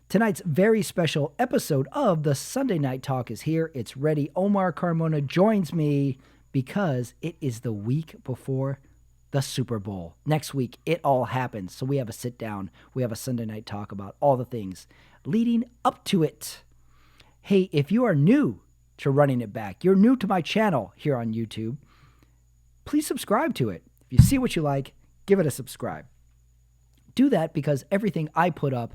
Tonight's very special episode of the Sunday Night Talk is here. It's ready. Omar Carmona joins me because it is the week before the Super Bowl. Next week, it all happens. So we have a sit down. We have a Sunday Night Talk about all the things leading up to it. Hey, if you are new to Running It Back, you're new to my channel here on YouTube, please subscribe to it. If you see what you like, give it a subscribe. Do that because everything I put up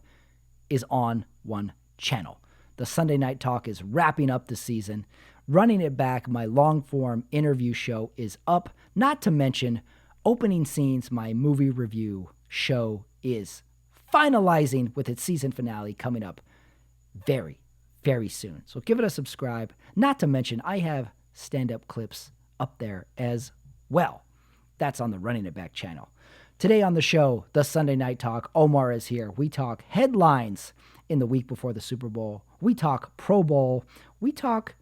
is on one channel. The Sunday Night Talk is wrapping up the season. Running It Back, my long-form interview show, is up. Not to mention, Opening Scenes, my movie review show, is finalizing with its season finale coming up very, very soon. So give it a subscribe. Not to mention, I have stand-up clips up there as well. That's on the Running It Back channel. Today on the show, the Sunday Night Talk, Omar is here. We talk headlines in the week before the Super Bowl. We talk Pro Bowl. We talk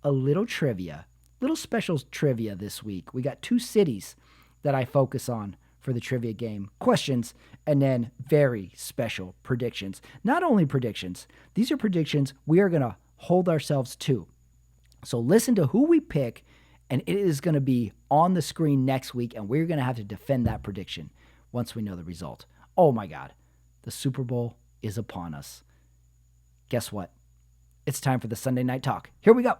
a little trivia, little special trivia this week. We got two cities that I focus on for the trivia game, questions, and then very special predictions. Not only predictions, these are predictions we are going to hold ourselves to. So listen to who we pick, and it is going to be on the screen next week, and we're going to have to defend that prediction once we know the result. Oh my God, the Super Bowl is upon us. Guess what? It's time for the Sunday Night Talk. Here we go.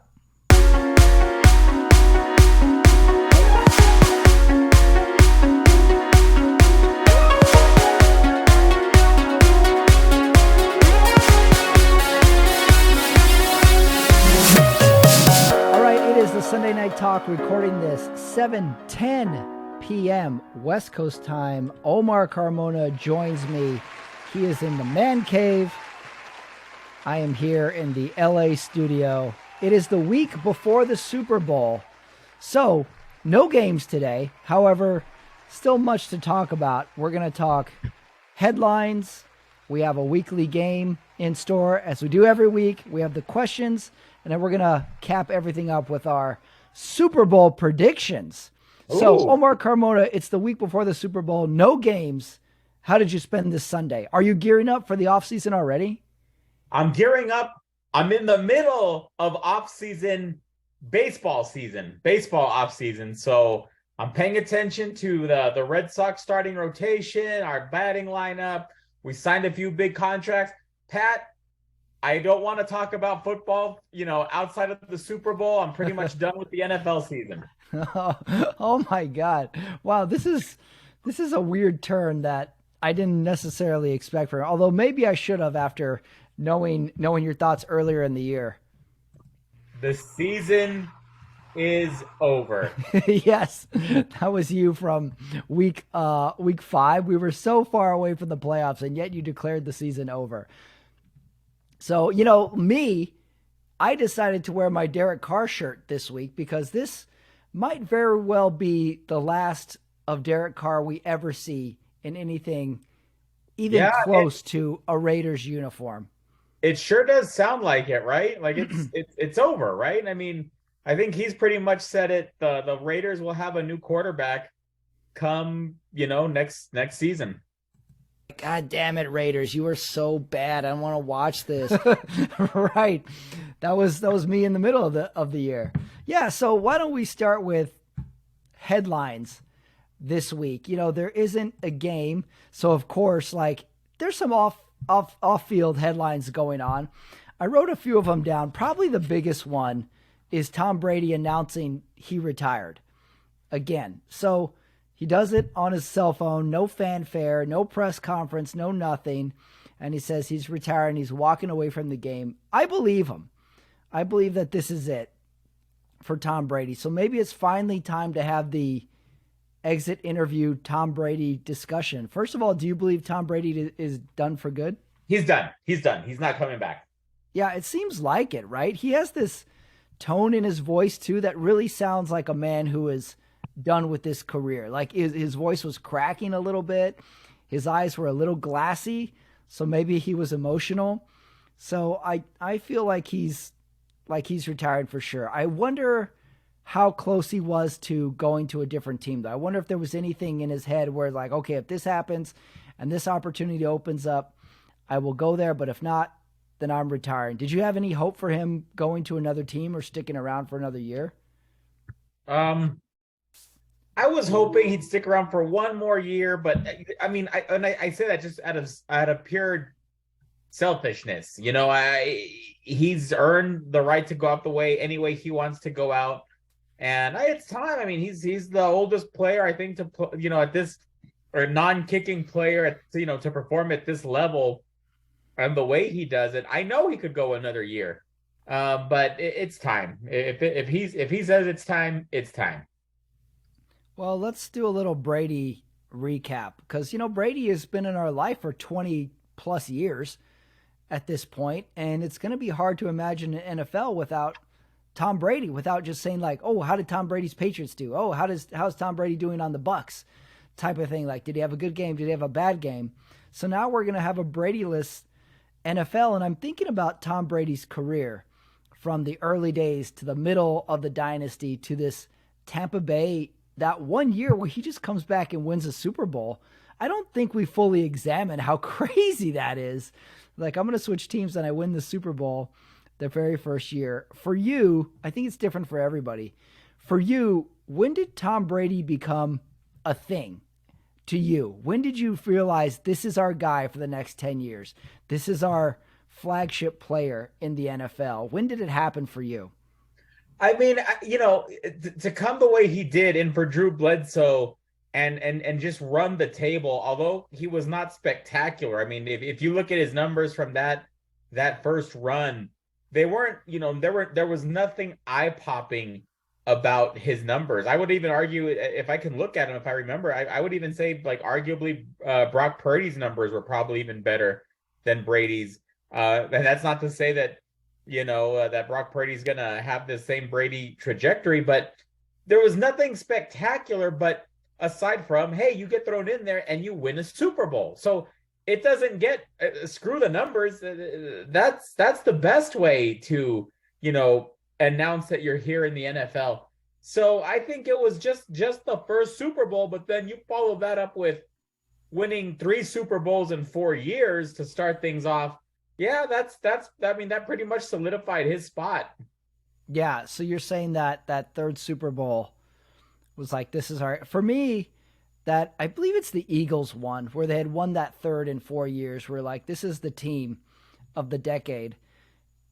Sunday Night Talk, recording this 7:10 p.m. West Coast time. Omar Carmona joins me. He is in the man cave. I am here in the LA studio. It is the week before the Super Bowl, so no games today. However, still much to talk about. We're going to talk headlines. We have a weekly game in store, as we do every week. We have the questions, and then we're going to cap everything up with our Super Bowl predictions. Ooh. So, Omar Carmona, it's the week before the Super Bowl. No games. How did you spend this Sunday? Are you gearing up for the offseason already? I'm gearing up. I'm in the middle of off-season baseball off-season. So I'm paying attention to the Red Sox starting rotation, our batting lineup. We signed a few big contracts. Pat, I don't want to talk about football, outside of the Super Bowl. I'm pretty much done with the NFL season. Oh my God. Wow, this is a weird turn that I didn't necessarily expect for, although maybe I should have after knowing your thoughts earlier in the year. The season is over. Yes, that was you from week 5. We were so far away from the playoffs, and yet you declared the season over. So, I decided to wear my Derek Carr shirt this week because this might very well be the last of Derek Carr we ever see in anything even close to a Raiders uniform. It sure does sound like it, right? Like it's over, right? I mean, I think he's pretty much said it. The Raiders will have a new quarterback come, next season. God damn it, Raiders. You are so bad. I don't want to watch this. Right. That was me in the middle of the year. Yeah, so why don't we start with headlines this week? There isn't a game, so of course, there's some off-field headlines going on. I wrote a few of them down. Probably the biggest one is Tom Brady announcing he retired again. So he does it on his cell phone, no fanfare, no press conference, no nothing. And he says he's retiring, he's walking away from the game. I believe him. I believe that this is it for Tom Brady. So maybe it's finally time to have the exit interview Tom Brady discussion. First of all, do you believe Tom Brady is done for good? He's done. He's not coming back. Yeah, it seems like it, right? He has this tone in his voice too that really sounds like a man who is done with this career. Like his voice was cracking a little bit. His eyes were a little glassy, so maybe he was emotional. So I feel like he's retired for sure. I wonder how close he was to going to a different team, though. I wonder if there was anything in his head where, okay, if this happens and this opportunity opens up, I will go there, but if not, then I'm retiring. Did you have any hope for him going to another team or sticking around for another year? Um, I was hoping he'd stick around for one more year, but I mean, I say that just out of pure selfishness. He's earned the right to go out the way any way he wants to go out, and it's time. I mean, he's the oldest player I think to put at this or non-kicking player to perform at this level and the way he does it. I know he could go another year, but it's time. If he says it's time, it's time. Well, let's do a little Brady recap because, Brady has been in our life for 20 plus years at this point, and it's going to be hard to imagine an NFL without Tom Brady, without just saying like, oh, how did Tom Brady's Patriots do? Oh, how's Tom Brady doing on the Bucks? Type of thing. Like, did he have a good game? Did he have a bad game? So now we're going to have a Brady-less NFL, and I'm thinking about Tom Brady's career from the early days to the middle of the dynasty to this Tampa Bay, that one year where he just comes back and wins a Super Bowl. I don't think we fully examine how crazy that is. Like, I'm going to switch teams and I win the Super Bowl the very first year. For you, I think it's different for everybody. For you, when did Tom Brady become a thing to you? When did you realize this is our guy for the next 10 years? This is our flagship player in the NFL. When did it happen for you? I mean, to come the way he did, and for Drew Bledsoe, and just run the table. Although he was not spectacular. I mean, if you look at his numbers from that first run, they weren't. There was nothing eye popping about his numbers. I would even argue, if I can look at him, if I remember, I would even say like arguably Brock Purdy's numbers were probably even better than Brady's. And that's not to say that that Brock Purdy's going to have the same Brady trajectory, but there was nothing spectacular. But aside from, hey, you get thrown in there and you win a Super Bowl. So it doesn't get screw the numbers. That's the best way to, announce that you're here in the NFL. So I think it was just the first Super Bowl, but then you follow that up with winning 3 Super Bowls in 4 years to start things off. Yeah, that pretty much solidified his spot. Yeah, so you're saying that that third Super Bowl was like, this is our, for me, that I believe it's the Eagles one where they had won that third in 4 years. Where like, this is the team of the decade.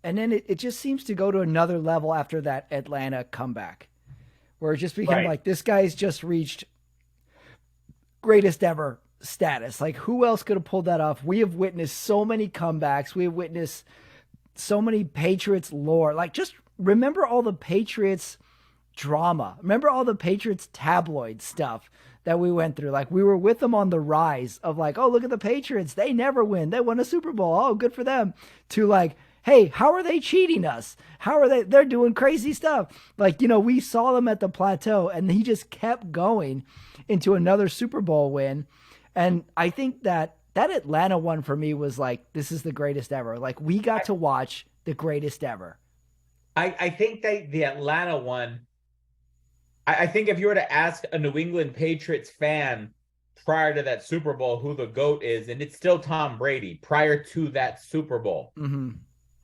And then it just seems to go to another level after that Atlanta comeback where it just became like, this guy's just reached greatest ever status. Like, who else could have pulled that off? We have witnessed so many comebacks. We have witnessed so many Patriots lore. Like, just remember all the Patriots drama. Remember all the Patriots tabloid stuff that we went through. Like, we were with them on the rise of like, oh, look at the Patriots. They never win. They won a Super Bowl. Oh, good for them. To like, hey, how are they cheating us? How are they? They're doing crazy stuff. Like, we saw them at the plateau and he just kept going into another Super Bowl win. And I think that Atlanta one for me was like, this is the greatest ever. Like, we got to watch the greatest ever. I think that the Atlanta one, I think if you were to ask a New England Patriots fan prior to that Super Bowl who the GOAT is, and it's still Tom Brady prior to that Super Bowl. Mm-hmm.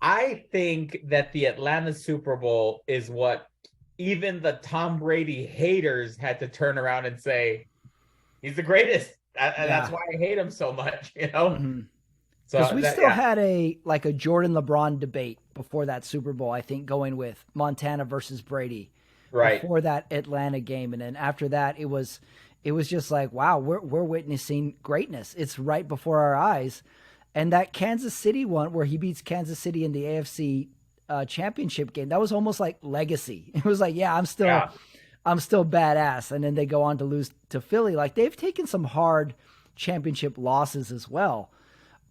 I think that the Atlanta Super Bowl is what even the Tom Brady haters had to turn around and say, he's the greatest. And that's why I hate him so much, Mm-hmm. So because we still had a Jordan LeBron debate before that Super Bowl, I think, going with Montana versus Brady before that Atlanta game. And then after that, it was just like, wow, we're witnessing greatness. It's right before our eyes. And that Kansas City one where he beats Kansas City in the AFC championship game, that was almost like legacy. It was like, yeah, I'm still badass. And then they go on to lose to Philly. Like, they've taken some hard championship losses as well.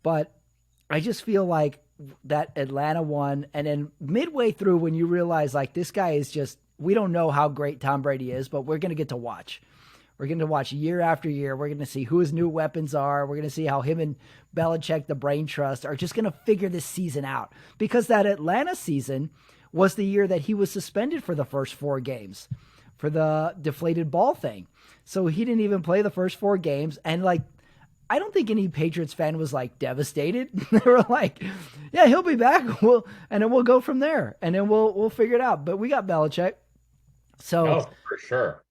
But I just feel like that Atlanta one, and then midway through when you realize like this guy is just, we don't know how great Tom Brady is, but we're going to get to watch. We're going to watch year after year. We're going to see who his new weapons are. We're going to see how him and Belichick, the brain trust, are just going to figure this season out. Because that Atlanta season was the year that he was suspended for the first 4 games for the deflated ball thing. So he didn't even play the first 4 games. And like, I don't think any Patriots fan was like devastated. They were like, yeah, he'll be back. And then we'll go from there, and then we'll figure it out. But we got Belichick. So, Oh, for sure.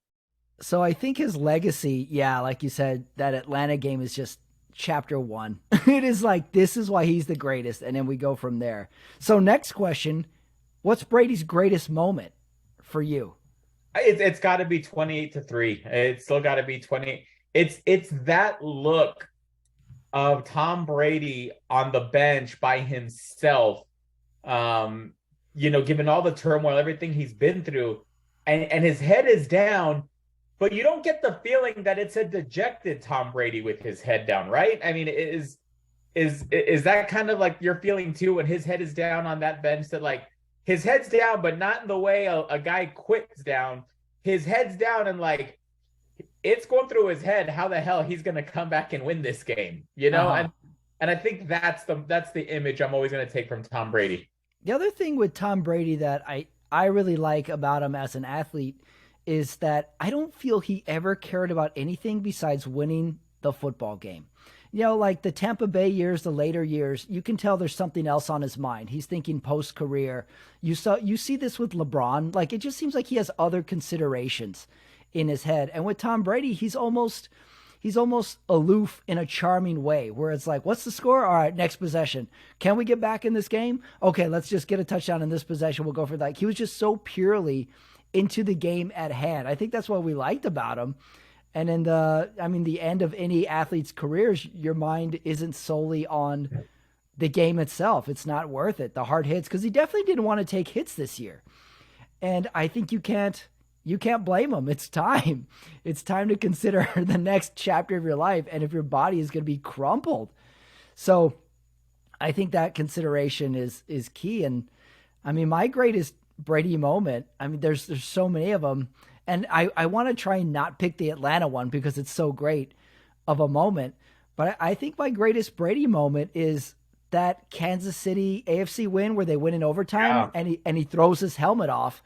so I think his legacy, yeah, like you said, that Atlanta game is just chapter one. It is like, this is why he's the greatest. And then we go from there. So next question, what's Brady's greatest moment for you? It's got to be 28-3. It's still got to be 20. It's that look of Tom Brady on the bench by himself. Um, given all the turmoil, everything he's been through, and his head is down, but you don't get the feeling that it's a dejected Tom Brady with his head down, right? I mean, is that kind of like your feeling too when his head is down on that bench, that like his head's down, but not in the way a guy quits down. His head's down and like it's going through his head how the hell he's going to come back and win this game, and I think that's the image I'm always going to take from Tom Brady. The other thing with Tom Brady that I really like about him as an athlete is that I don't feel he ever cared about anything besides winning the football game. Like the Tampa Bay years, the later years, you can tell there's something else on his mind. He's thinking post-career. You see this with LeBron. Like, it just seems like he has other considerations in his head. And with Tom Brady, he's almost aloof in a charming way, where it's like, what's the score? All right, next possession. Can we get back in this game? Okay, let's just get a touchdown in this possession. We'll go for that. He was just so purely into the game at hand. I think that's what we liked about him. And in the end of any athlete's careers, your mind isn't solely on the game itself. It's not worth it. The hard hits, because he definitely didn't want to take hits this year. And I think you can't blame him. It's time. It's time to consider the next chapter of your life, and if your body is going to be crumpled. So I think that consideration is key. And I mean, my greatest Brady moment, I mean, there's so many of them. And I want to try and not pick the Atlanta one because it's so great of a moment. But I think my greatest Brady moment is that Kansas City AFC win where they win in overtime, and he throws his helmet off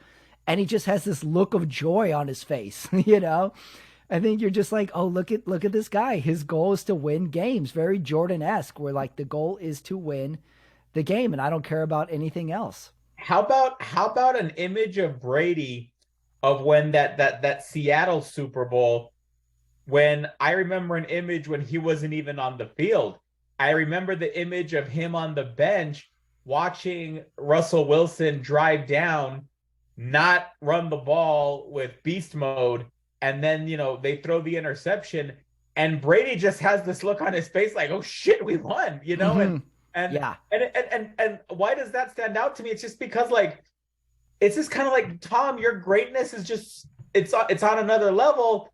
and he just has this look of joy on his face. I think you're just like, oh, look at this guy. His goal is to win games. Very Jordan-esque, where like the goal is to win the game and I don't care about anything else. How about an image of Brady of when that Seattle Super Bowl, when I remember an image when he wasn't even on the field. I remember the image of him on the bench watching Russell Wilson drive down, not run the ball with beast mode, and then they throw the interception, and Brady just has this look on his face like, oh shit, we won, Mm-hmm. and why does that stand out to me? It's just because like it's just kind of like, Tom, your greatness is just it's on another level,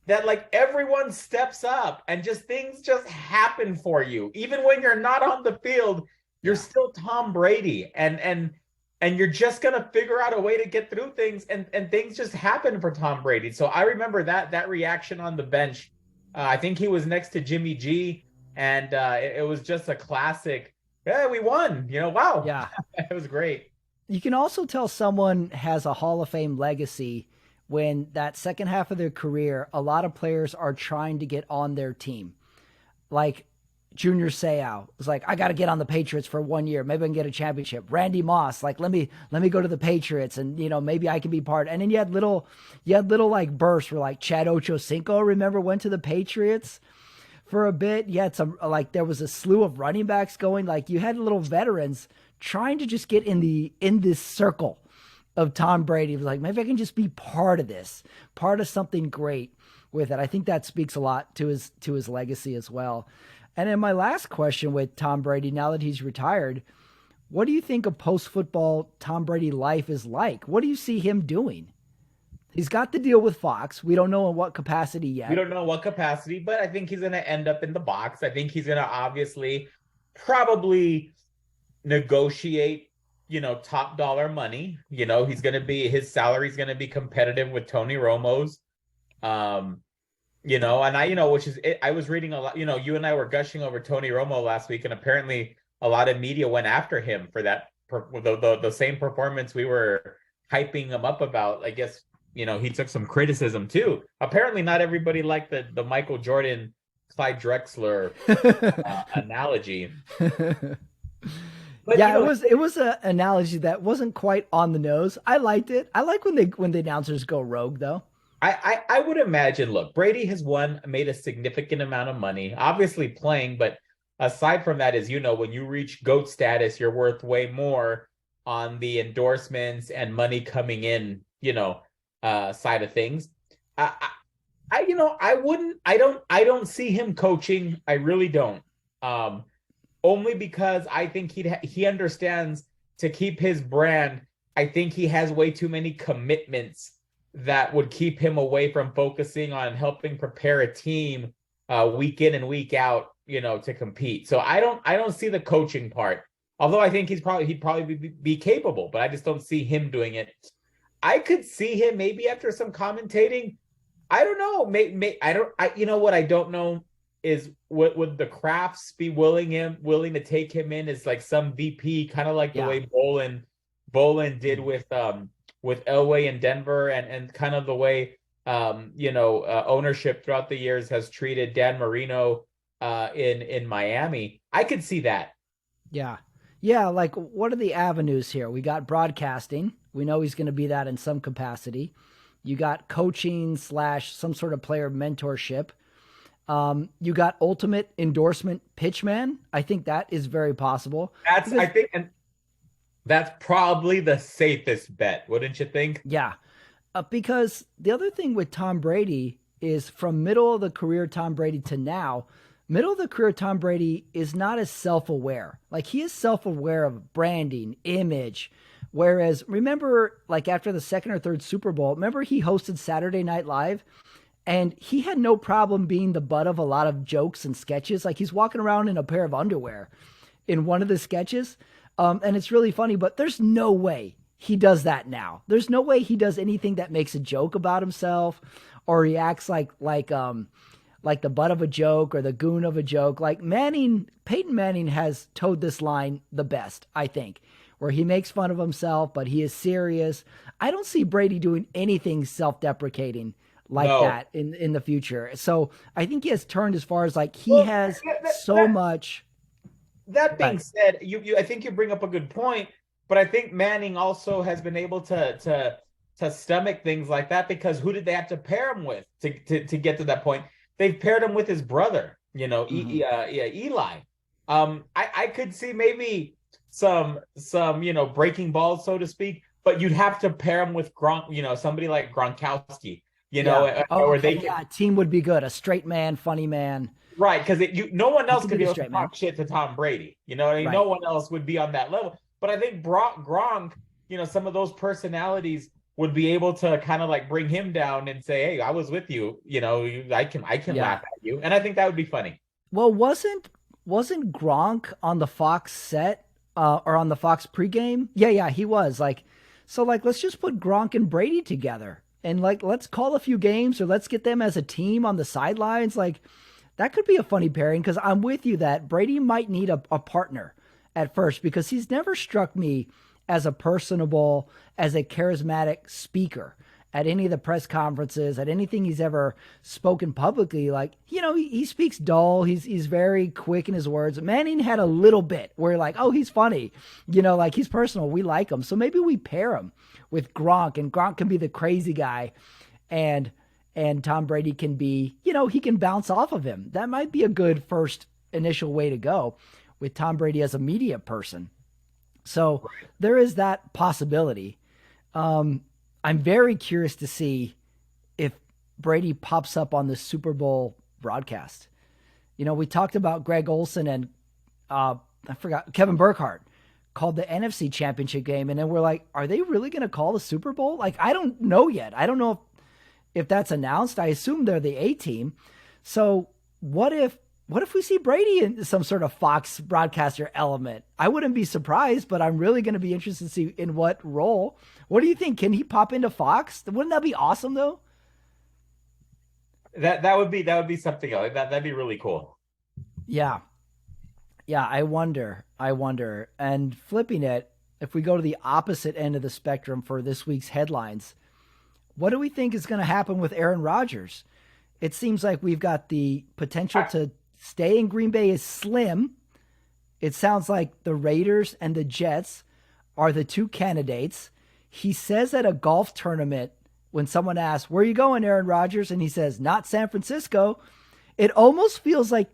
that like everyone steps up and just things just happen for you. Even when you're not on the field, you're still Tom Brady, and you're just gonna figure out a way to get through things, and things just happen for Tom Brady. So I remember that reaction on the bench. I think he was next to Jimmy G, and it was just a classic. Yeah, we won. Wow. Yeah, it was great. You can also tell someone has a Hall of Fame legacy when that second half of their career, a lot of players are trying to get on their team. Like Junior Seau was like, I got to get on the Patriots for 1 year. Maybe I can get a championship. Randy Moss, like, let me go to the Patriots and, maybe I can be part. And then you had little like bursts where like Chad Ochocinco, remember, went to the Patriots for a bit. You had some, like, there was a slew of running backs going, like you had little veterans trying to just get in this circle of Tom Brady. It was like, maybe I can just be part of this, part of something great with it. I think that speaks a lot to his legacy as well. And then my last question with Tom Brady, now that he's retired, what do you think a post-football Tom Brady life is like? What do you see him doing? He's got the deal with Fox. We don't know in what capacity yet. We don't know what capacity, but I think he's going to end up in the box. I think he's going to obviously probably negotiate, top dollar money. He's going to be, his salary is going to be competitive with Tony Romo's. And I, which is it, I was reading a lot, you and I were gushing over Tony Romo last week, and apparently a lot of media went after him for that, the same performance we were hyping him up about. I guess, he took some criticism too. Apparently not everybody liked the Michael Jordan Clyde Drexler analogy. But Yeah, it was an analogy that wasn't quite on the nose. I liked it. I like when the announcers go rogue though. I would imagine, look, Brady has made a significant amount of money, obviously playing, but aside from that, as you know, when you reach GOAT status, you're worth way more on the endorsements and money coming in, side of things. I, I don't see him coaching. I really don't. Um, Only because I think he understands to keep his brand. I think he has way too many commitments that would keep him away from focusing on helping prepare a team week in and week out, to compete. So I don't see the coaching part. Although I think he'd probably be capable, but I just don't see him doing it. I could see him maybe after some commentating. I don't know. You know what I don't know is would the Crafts be willing to take him in as like some VP, kind of like the Yeah. way Bolin did with Elway in Denver, and kind of the way ownership throughout the years has treated Dan Marino in Miami. I could see that. Yeah. Yeah, like what are the avenues here? We got broadcasting. We know he's going to be that in some capacity. You got coaching / some sort of player mentorship. You got ultimate endorsement pitchman. I think that is very possible. I think, and that's probably the safest bet, wouldn't you think? Yeah. Because the other thing with Tom Brady is from middle of the career Tom Brady to now, middle of the career Tom Brady is not as self-aware. Like he is self-aware of branding, image. Whereas remember, like after the second or third Super Bowl, remember he hosted Saturday Night Live and he had no problem being the butt of a lot of jokes and sketches. Like he's walking around in a pair of underwear in one of the sketches. And it's really funny, but there's no way he does that now. There's no way he does anything that makes a joke about himself or he acts like the butt of a joke or the goon of a joke. Like Peyton Manning has towed this line the best, I think, where he makes fun of himself, but he is serious. I don't see Brady doing anything self-deprecating like No. that in the future. So I think he has turned as far as like he Well, has that, so much. That being But said, I think you bring up a good point, but I think Manning also has been able to stomach things like that because who did they have to pair him with to get to that point? They've paired him with his brother, Eli. I could see maybe some breaking balls, so to speak, but you'd have to pair him with somebody like Gronkowski, yeah. Oh, or okay. they can. Yeah. Team would be good. A straight man, funny man. Right, because no one He else could could be be the able to straight man. talk shit to Tom Brady. You know what I mean? No Right. one else would be on that level. But I think Gronk, some of those personalities would be able to kind of like bring him down and say, "Hey, I was with you. I can Yeah. laugh at you," and I think that would be funny. Well, wasn't Gronk on the Fox set or on the Fox pregame? Yeah, he was. Like, so like let's just put Gronk and Brady together and like let's call a few games or let's get them as a team on the sidelines. Like that could be a funny pairing because I'm with you that Brady might need a partner at first because he's never struck me as a personable, as a charismatic speaker at any of the press conferences, at anything he's ever spoken publicly. Like, he speaks dull. He's very quick in his words. Manning had a little bit where like, oh, he's funny, like he's personal. We like him. So maybe we pair him with Gronk and Gronk can be the crazy guy and Tom Brady can be, he can bounce off of him. That might be a good first initial way to go with Tom Brady as a media person. So there is that possibility. I'm very curious to see if Brady pops up on the Super Bowl broadcast. We talked about Greg Olson and I forgot Kevin Burkhardt called the NFC Championship game, and then we're like, are they really going to call the Super Bowl? Like, I don't know yet. I don't know if that's announced. I assume they're the A team. So what if we see Brady in some sort of Fox broadcaster element? I wouldn't be surprised, but I'm really going to be interested to see in what role. What do you think? Can he pop into Fox? Wouldn't that be awesome though? That would be something else. That'd be really cool. Yeah. Yeah, I wonder. And flipping it, if we go to the opposite end of the spectrum for this week's headlines, what do we think is going to happen with Aaron Rodgers? It seems like we've got the potential I, to stay in Green Bay is slim. It sounds like the Raiders and the Jets are the two candidates. He says at a golf tournament when someone asks, "Where are you going, Aaron Rodgers?" and he says, "Not San Francisco." It almost feels like,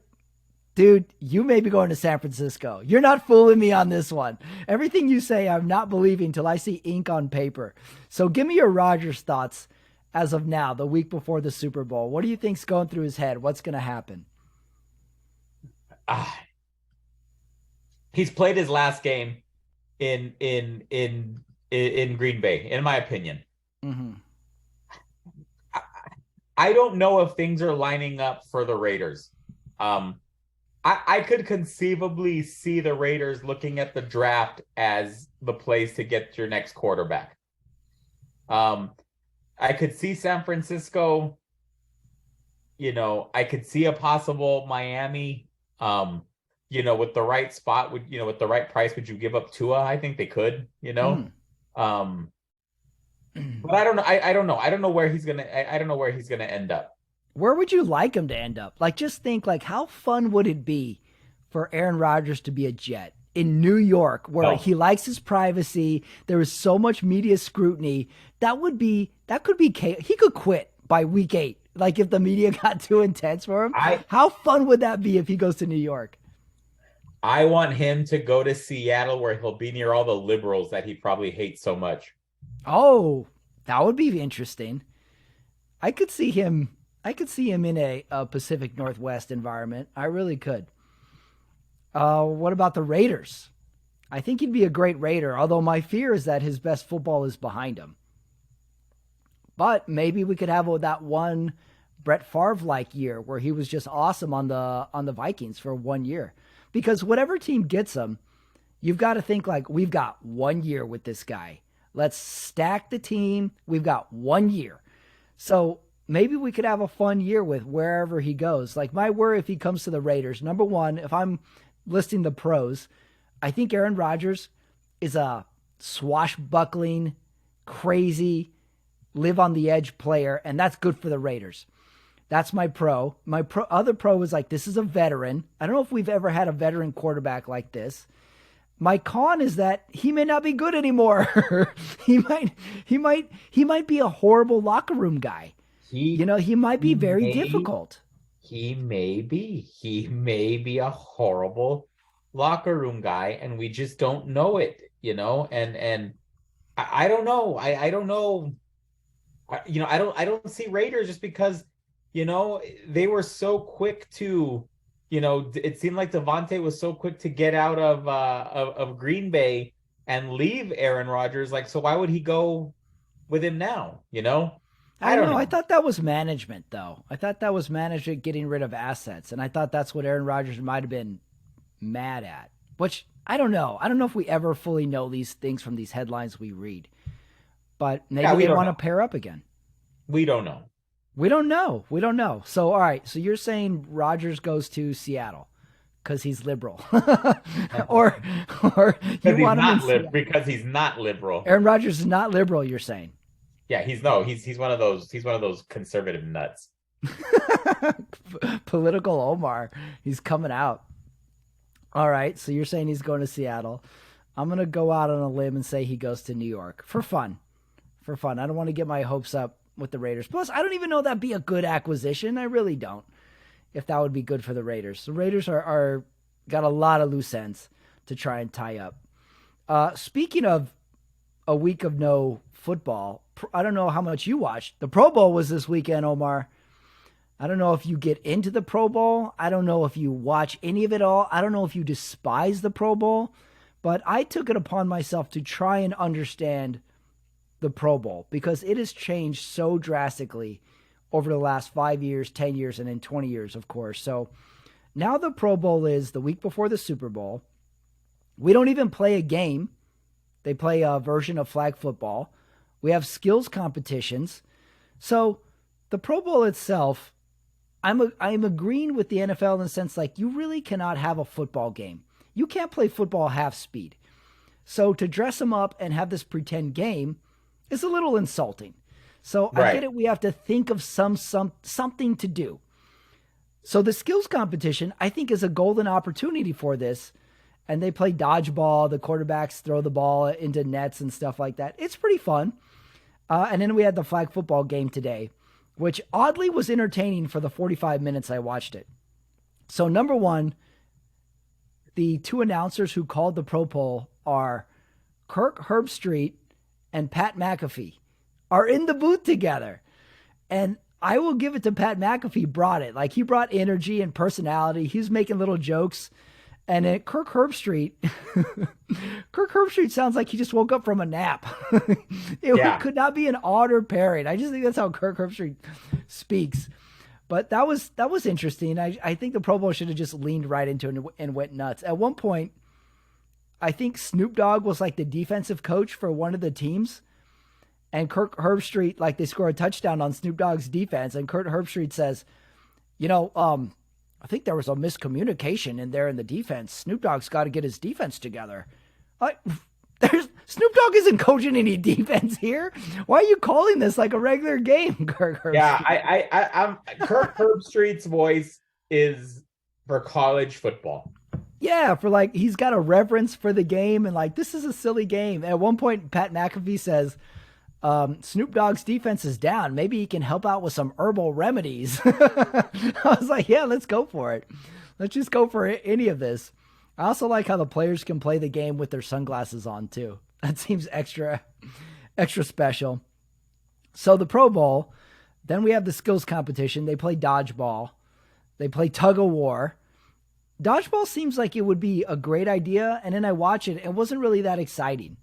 dude, you may be going to San Francisco. You're not fooling me on this one. Everything you say, I'm not believing till I see ink on paper. So give me your Rodgers thoughts as of now, the week before the Super Bowl. What do you think's going through his head? What's going to happen? ah, he's played his last game in Green Bay, in my opinion. Mm-hmm. I, I don't know if things are lining up for the Raiders. Um, I could conceivably see the Raiders looking at the draft as the place to get your next quarterback. Um, I could see San Francisco, I could see a possible Miami. Um, with the right spot, with the right price, would you give up Tua? I think they could. Mm. Um, but I don't know. I don't know. I don't know where he's gonna. I don't know where he's gonna end up. Where would you like him to end up? Like, just think, like, how fun would it be for Aaron Rodgers to be a Jet in New York, where Oh, he likes his privacy? There is so much media scrutiny. That could be chaos. He could quit by week 8. Like, if the media got too intense for him, I how fun would that be if he goes to New York? I want him to go to Seattle where he'll be near all the liberals that he probably hates so much. Oh, that would be interesting. I could see him. I could see him in a Pacific Northwest environment. I really could. What about the Raiders? I think he'd be a great Raider, although my fear is that his best football is behind him. But maybe we could have that one Brett Favre like year where he was just awesome on the Vikings for 1 year. Because whatever team gets him, you've got to think like we've got 1 year with this guy. Let's stack the team. We've got 1 year. So maybe we could have a fun year with wherever he goes. Like my worry if he comes to the Raiders, number one, if I'm listing the pros, I think Aaron Rodgers is a swashbuckling, crazy, live on the edge player, and that's good for the Raiders. That's my pro. My other pro is like this is a veteran. I don't know if we've ever had a veteran quarterback like this. My con is that he may not be good anymore. he might be a horrible locker room guy. He He might be he very may difficult. he may be a horrible locker room guy, and we just don't know it. And I don't know. I don't know. I don't see Raiders just because they were so quick to it seemed like Devontae was so quick to get out of Green Bay and leave Aaron Rodgers. Like, so why would he go with him now? I I don't don't know. I know. thought that was management, though. I thought that was management getting rid of assets, and I thought that's what Aaron Rodgers might have been mad at. Which I don't know. I don't know if we ever fully know these things from these headlines we read, but Yeah, maybe we they don't want to know. pair up again. We don't know. We don't know. We don't know. So, all right. So you're saying Rodgers goes to Seattle because he's liberal, or or you want him in Seattle? Because he's not liberal. Aaron Rodgers is not liberal. You're saying Yeah, he's one of those conservative nuts. political Omar. He's coming out. All right. So you're saying he's going to Seattle. I'm gonna go out on a limb and say he goes to New York for fun. For fun. I don't want to get my hopes up with the Raiders. Plus, I don't even know that'd be a good acquisition. I really don't. If that would be good for the Raiders. The Raiders are got a lot of loose ends to try and tie up. Speaking of a week of no football, I don't know how much you watched. The Pro Bowl was this weekend, Omar. I don't know if you get into the Pro Bowl. I don't know if you watch any of it all. I don't know if you despise the Pro Bowl, but I took it upon myself to try and understand the Pro Bowl because it has changed so drastically over the last 5 years, 10 years, and then 20 years, of course. So now the Pro Bowl is the week before the Super Bowl. We don't even play a game. They play a version of flag football. We have skills competitions. So the Pro Bowl itself, I'm agreeing with the NFL in the sense like you really cannot have a football game. You can't play football half speed. So to dress them up and have this pretend game is a little insulting. So I get Right. it. We have to think of something to do. So the skills competition, I think, is a golden opportunity for this. And they play dodgeball. The quarterbacks throw the ball into nets and stuff like that. It's pretty fun. And then we had the flag football game today, which oddly was entertaining for the 45 minutes I watched it. So number one, the two announcers who called the Pro Bowl are Kirk Herbstreit and Pat McAfee are in the booth together. And I will give it to Pat McAfee brought it. Like he brought energy and personality. He was making little jokes. And then Kirk Herbstreit, Kirk Herbstreit sounds like he just woke up from a nap. It could not be an odder parrot. I just think that's how Kirk Herbstreit speaks. But that was interesting. I think the Pro Bowl should have just leaned right into it and went nuts. At one point, I think Snoop Dogg was like the defensive coach for one of the teams. And Kirk Herbstreit, like they score a touchdown on Snoop Dogg's defense. And Kirk Herbstreit says, I think there was a miscommunication in there in the defense. Snoop Dogg's got to get his defense together. Snoop Dogg isn't coaching any defense here. Why are you calling this like a regular game, Kirk Herbstreit? Yeah, I'm Kirk Herbstreit's voice is for college football. Yeah, for like he's got a reverence for the game and like this is a silly game. At one point, Pat McAfee says, Snoop Dogg's defense is down. Maybe he can help out with some herbal remedies. I was like, yeah, let's go for it. Let's just go for any of this. I also like how the players can play the game with their sunglasses on too. That seems extra special. So the Pro Bowl, then we have the skills competition. They play dodgeball. They play tug of war. Dodgeball seems like it would be a great idea. And then I watch it. It wasn't really that exciting.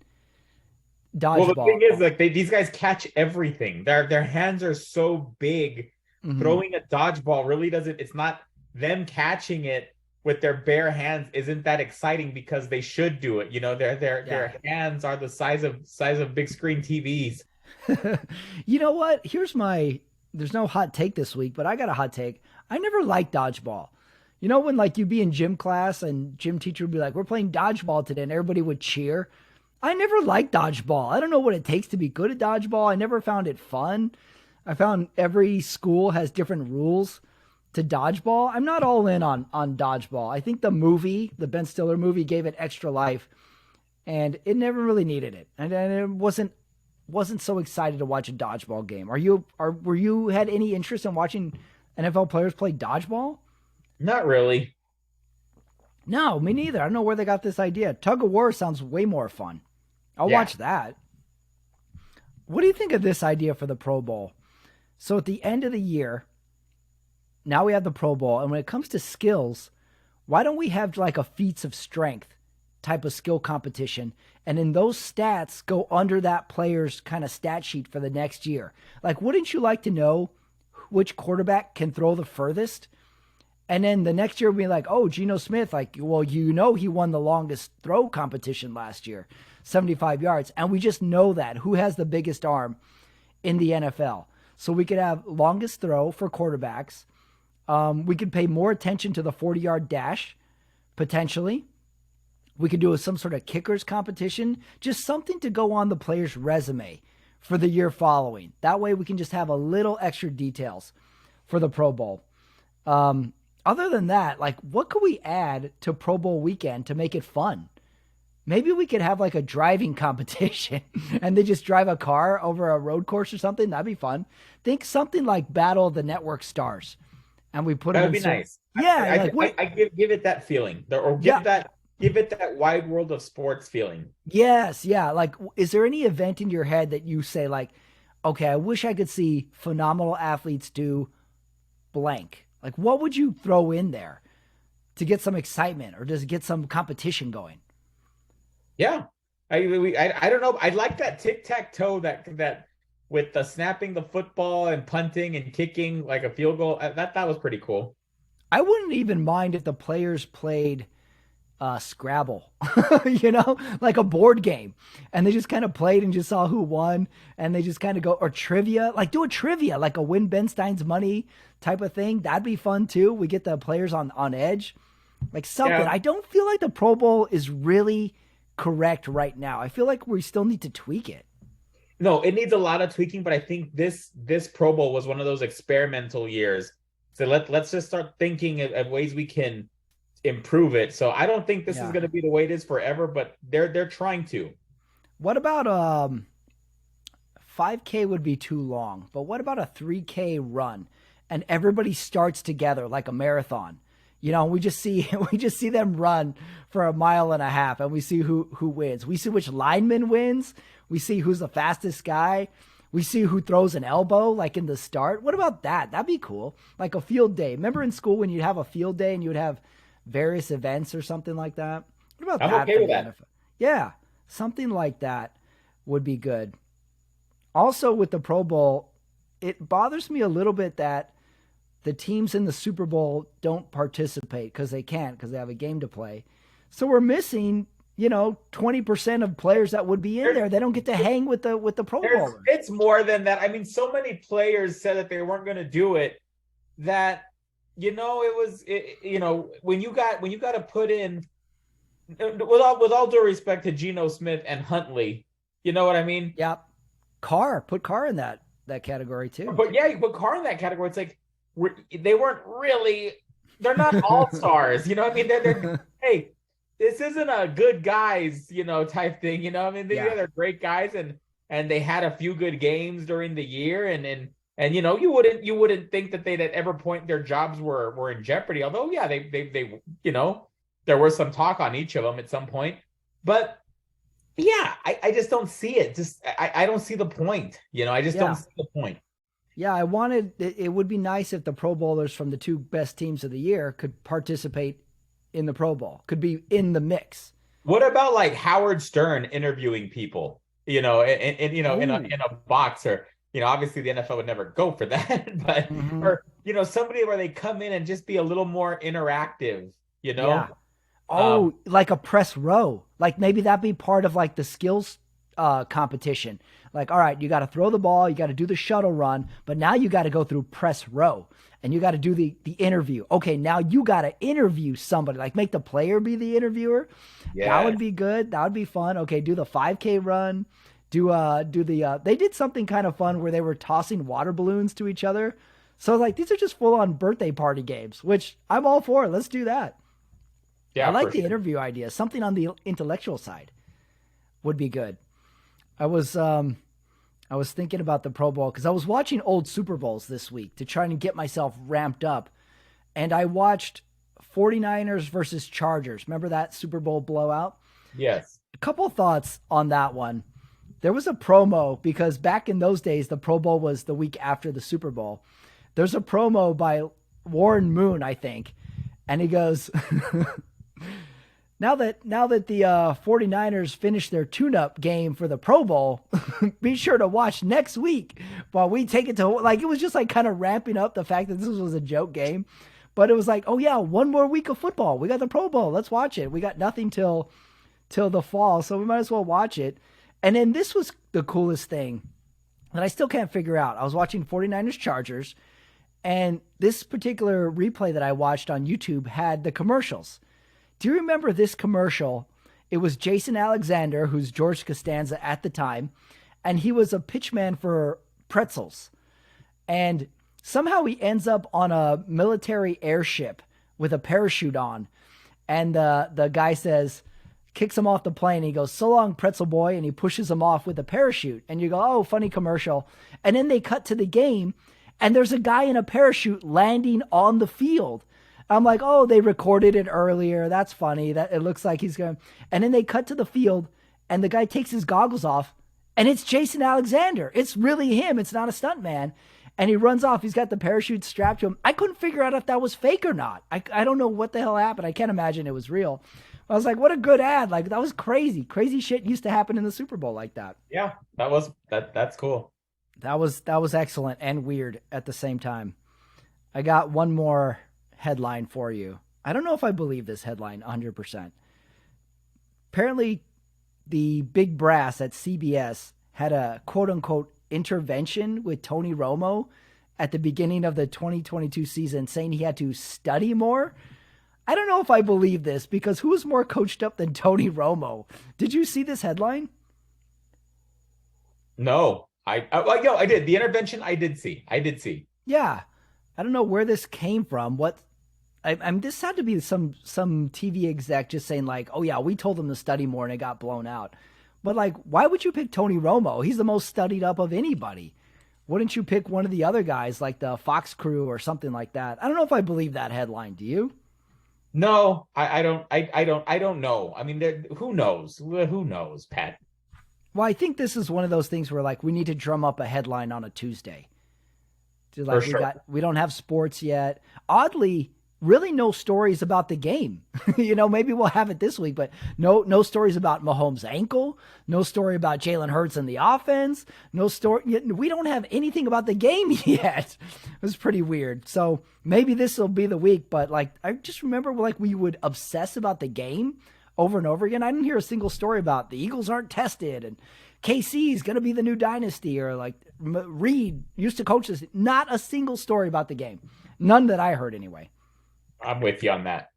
Dodgeball. Well, the thing is, like these guys catch everything. Their hands are so big. Mm-hmm. Throwing a dodgeball really doesn't. It's not them catching it with their bare hands. Isn't that exciting because they should do it? Their hands are the size of big screen TVs. You know what? There's no hot take this week, but I got a hot take. I never liked dodgeball. You know when like you'd be in gym class and gym teacher would be like, "We're playing dodgeball today," and everybody would cheer. I never liked dodgeball. I don't know what it takes to be good at dodgeball. I never found it fun. I found every school has different rules to dodgeball. I'm not all in on dodgeball. I think the Ben Stiller movie gave it extra life and it never really needed it. And it wasn't so excited to watch a dodgeball game. Were you had any interest in watching NFL players play dodgeball? Not really. No, me neither. I don't know where they got this idea. Tug of war sounds way more fun. I'll watch that. What do you think of this idea for the Pro Bowl? So at the end of the year, now we have the Pro Bowl, and when it comes to skills, why don't we have like a feats of strength type of skill competition, and in those stats go under that player's kind of stat sheet for the next year? Like, wouldn't you like to know which quarterback can throw the furthest? And then the next year we'll be like, oh, Geno Smith, like, well, he won the longest throw competition last year, 75 yards. And we just know that. Who has the biggest arm in the NFL? So we could have longest throw for quarterbacks. We could pay more attention to the 40-yard dash, potentially. We could do some sort of kickers competition, just something to go on the player's resume for the year following. That way we can just have a little extra details for the Pro Bowl. Other than that, like, what could we add to Pro Bowl weekend to make it fun? Maybe we could have like a driving competition and they just drive a car over a road course or something. That'd be fun. Think something like Battle of the Network Stars. And we put that would be nice. Yeah. I give it that feeling. Or give it that wide world of sports feeling. Yes. Yeah. Like, is there any event in your head that you say like, okay, I wish I could see phenomenal athletes do blank? Like, what would you throw in there to get some excitement or just get some competition going? Yeah, I don't know. I like that tic-tac-toe that with the snapping the football and punting and kicking like a field goal. That was pretty cool. I wouldn't even mind if the players played Scrabble, like a board game, and they just kind of played and just saw who won, and they just kind of go, or trivia, like do a trivia, like a Win Ben Stein's Money type of thing. That'd be fun too. We get the players on edge, like something. Yeah. I don't feel like the Pro Bowl is really correct right now. I feel like we still need to tweak it. No, it needs a lot of tweaking, but I think this Pro Bowl was one of those experimental years. So let's just start thinking of ways we can improve it. So I don't think this is Yeah. going to be the way it is forever, but they're trying to. What about 5K would be too long, but what about a 3K run and everybody starts together like a marathon? You know, we just see we just see them run for a mile and a half and we see who wins. We see which lineman wins. We see who's the fastest guy. We see who throws an elbow like in the start. What about that? That'd be cool. Like a field day. Remember in school when you'd have a field day and you would have various events or something like that? What about I'm that okay for with the that. NFL? Yeah, something like that would be good. Also, with the Pro Bowl, it bothers me a little bit that the teams in the Super Bowl don't participate because they can't because they have a game to play. So we're missing, 20% of players that would be in There, there. They don't get to hang with the Pro Bowlers. it's more than that. I mean, so many players said that they weren't going to do it that when you got to put in with all due respect to Geno Smith and Huntley, you know what I mean? Yep. Put Carr in that category too. But yeah, you put Carr in that category. It's like they weren't really. They're not all stars. You know what I mean? They're hey, this isn't a good guys, type thing. You know, I mean, Yeah. they're great guys, and they had a few good games during the year, and you wouldn't think that they'd at ever point their jobs were in jeopardy. Although, yeah, they there was some talk on each of them at some point, but yeah, I just don't see it. Just I don't see the point. I just don't Yeah. see the point. Yeah, it would be nice if the Pro Bowlers from the two best teams of the year could participate in the Pro Bowl, could be in the mix. What about like Howard Stern interviewing people? In a Oh, box, or obviously the NFL would never go for that, but hmm, or somebody where they come in and just be a little more interactive. You yeah. know, um, Oh, like a press row. Like maybe that'd be part of like the skills competition. Like, all right, you got to throw the ball, you got to do the shuttle run, but now you got to go through press row and you got to do the interview. Okay, now you got to interview somebody. Like make the player be the interviewer. That yeah, would be good. That would be fun. Okay, do the 5K run. Do the they did something kind of fun where they were tossing water balloons to each other. So like these are just full on birthday party games, which I'm all for. Let's do that. I yeah, like for the sure. interview idea. Something on the intellectual side would be good. I was um I was thinking about the Pro Bowl because I was watching old Super Bowls this week to try and get myself ramped up. And I watched 49ers versus Chargers. Remember that Super Bowl blowout? Yes, A couple thoughts on that one. There was a promo because back in those days, the Pro Bowl was the week after the Super Bowl. There's a promo by Warren Moon, I think. And he goes, now that the 49ers finished their tune-up game for the Pro Bowl, be sure to watch next week while we take it to like it was just like kind of ramping up the fact that this was a joke game. But it was like, oh yeah, one more week of football. We got the Pro Bowl. Let's watch it. We got nothing till the fall, so we might as well watch it. And then this was the coolest thing that I still can't figure out. I was watching 49ers Chargers, and this particular replay that I watched on YouTube had the commercials. Do you remember this commercial? It was Jason Alexander, who's George Costanza at the time, and he was a pitchman for pretzels. And somehow he ends up on a military airship with a parachute on. And the guy says, kicks him off the plane. He goes, "So long, pretzel boy," and he pushes him off with a parachute. And you go, "Oh, funny commercial." And then they cut to the game, and there's a guy in a parachute landing on the field. I'm like, "Oh, they recorded it earlier. That's funny. That it looks like he's going." And then they cut to the field, and the guy takes his goggles off, and it's Jason Alexander. It's really him. It's not a stunt man. And he runs off. He's got the parachute strapped to him. I couldn't figure out if that was fake or not. I don't know what the hell happened. I can't imagine it was real. I was like, what a good ad. Like, that was crazy. Crazy shit used to happen in the Super Bowl like that. yeah, that's cool. That was excellent and weird at the same time. I got one more headline for you. I don't know if I believe this headline 100%. Apparently, the big brass at CBS had a quote unquote intervention with Tony Romo at the beginning of the 2022 season, saying he had to study more. I don't know if I believe this because who's more coached up than Tony Romo? Did you see this headline? No, I did the intervention. I did see. I did see. Yeah. I don't know where this came from. This had to be some TV exec just saying like, "Oh yeah, we told them to study more and it got blown out." But like, why would you pick Tony Romo? He's the most studied up of anybody. Wouldn't you pick one of the other guys like the Fox crew or something like that? I don't know if I believe that headline. Do you? No, I don't. I don't know. I mean, who knows? Who knows, Pat? Well, I think this is one of those things where like we need to drum up a headline on a Tuesday. For Like sure. we don't have sports yet. Oddly, really no stories about the game. Maybe we'll have it this week, but no stories about Mahomes' ankle, no story about Jalen Hurts and the offense, no story. We don't have anything about the game yet. It was pretty weird. So maybe this will be the week, but like I just remember like we would obsess about the game over and over again. I didn't hear a single story about the Eagles aren't tested and KC is going to be the new dynasty or like Reed used to coach this. Not a single story about the game. None that I heard anyway. I'm with you on that.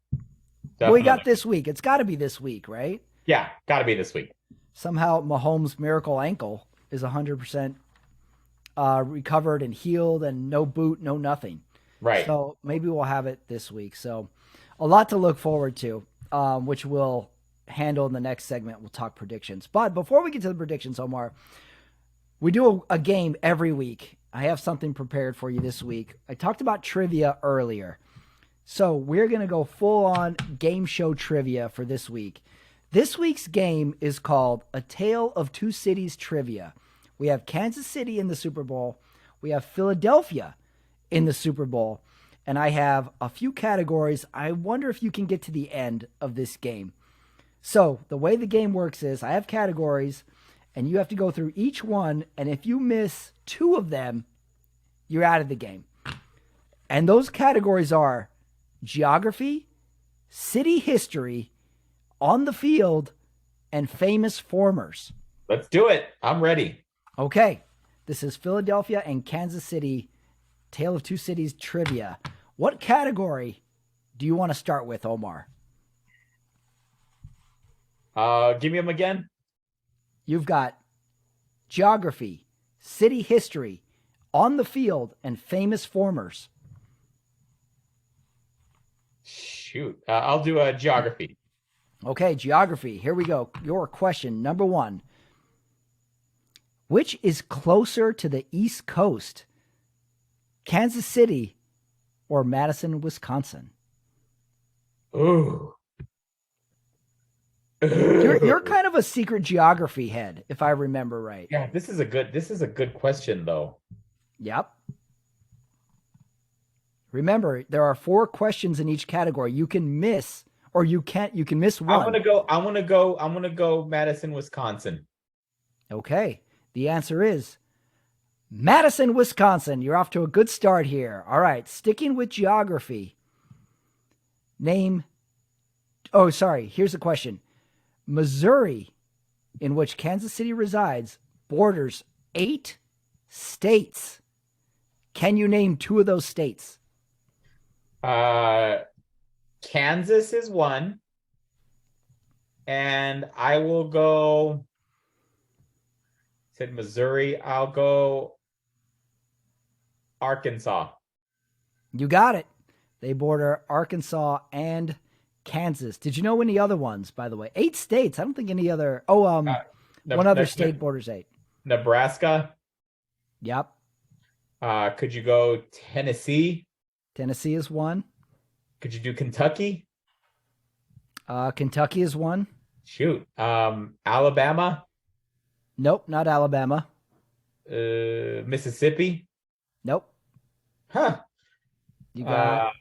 Well, we got Definitely. this week. It's got to be this week, right? Yeah, got to be this week. Somehow Mahomes' miracle ankle is 100% recovered and healed and no boot, no nothing. Right. So maybe we'll have it this week. So a lot to look forward to, which we'll handle in the next segment. We'll talk predictions. But before we get to the predictions, Omar, we do a game every week. I have something prepared for you this week. I talked about trivia earlier. So we're going to go full on game show trivia for this week. This week's game is called A Tale of Two Cities Trivia. We have Kansas City in the Super Bowl. We have Philadelphia in the Super Bowl. And I have a few categories. I wonder if you can get to the end of this game. So the way the game works is I have categories and you have to go through each one. And if you miss two of them, you're out of the game. And those categories are geography, city history, on the field, and famous formers. Let's do it. I'm ready. Okay, this is Philadelphia and Kansas City, Tale of Two Cities trivia. What category do you want to start with, Omar? Give me them again. You've got geography, city history, on the field, and famous formers. Shoot. I'll do a geography. Okay, geography. Here we go. Your question number one. Which is closer to the East Coast, Kansas City or Madison, Wisconsin? Ooh. You're kind of a secret geography head, if I remember right. Yeah, this is a good question though. Yep. Remember, there are 4 questions in each category. You can miss or you can miss one. I'm gonna go Madison, Wisconsin. Okay. The answer is Madison, Wisconsin. You're off to a good start here. All right. Sticking with geography. Here's the question. Missouri, in which Kansas City resides, borders 8 states. Can you name 2 of those states? Kansas is one, and I will go. Said Missouri. I'll go Arkansas. You got it. They border Arkansas and Kansas. Did you know any other ones, by the way? 8 states. I don't think any other. One other state borders 8. Nebraska. Yep. Could you go Tennessee? Tennessee is one. Could you do Kentucky? Kentucky is one. Shoot. Alabama? Nope, not Alabama. Mississippi? Nope. Huh. You got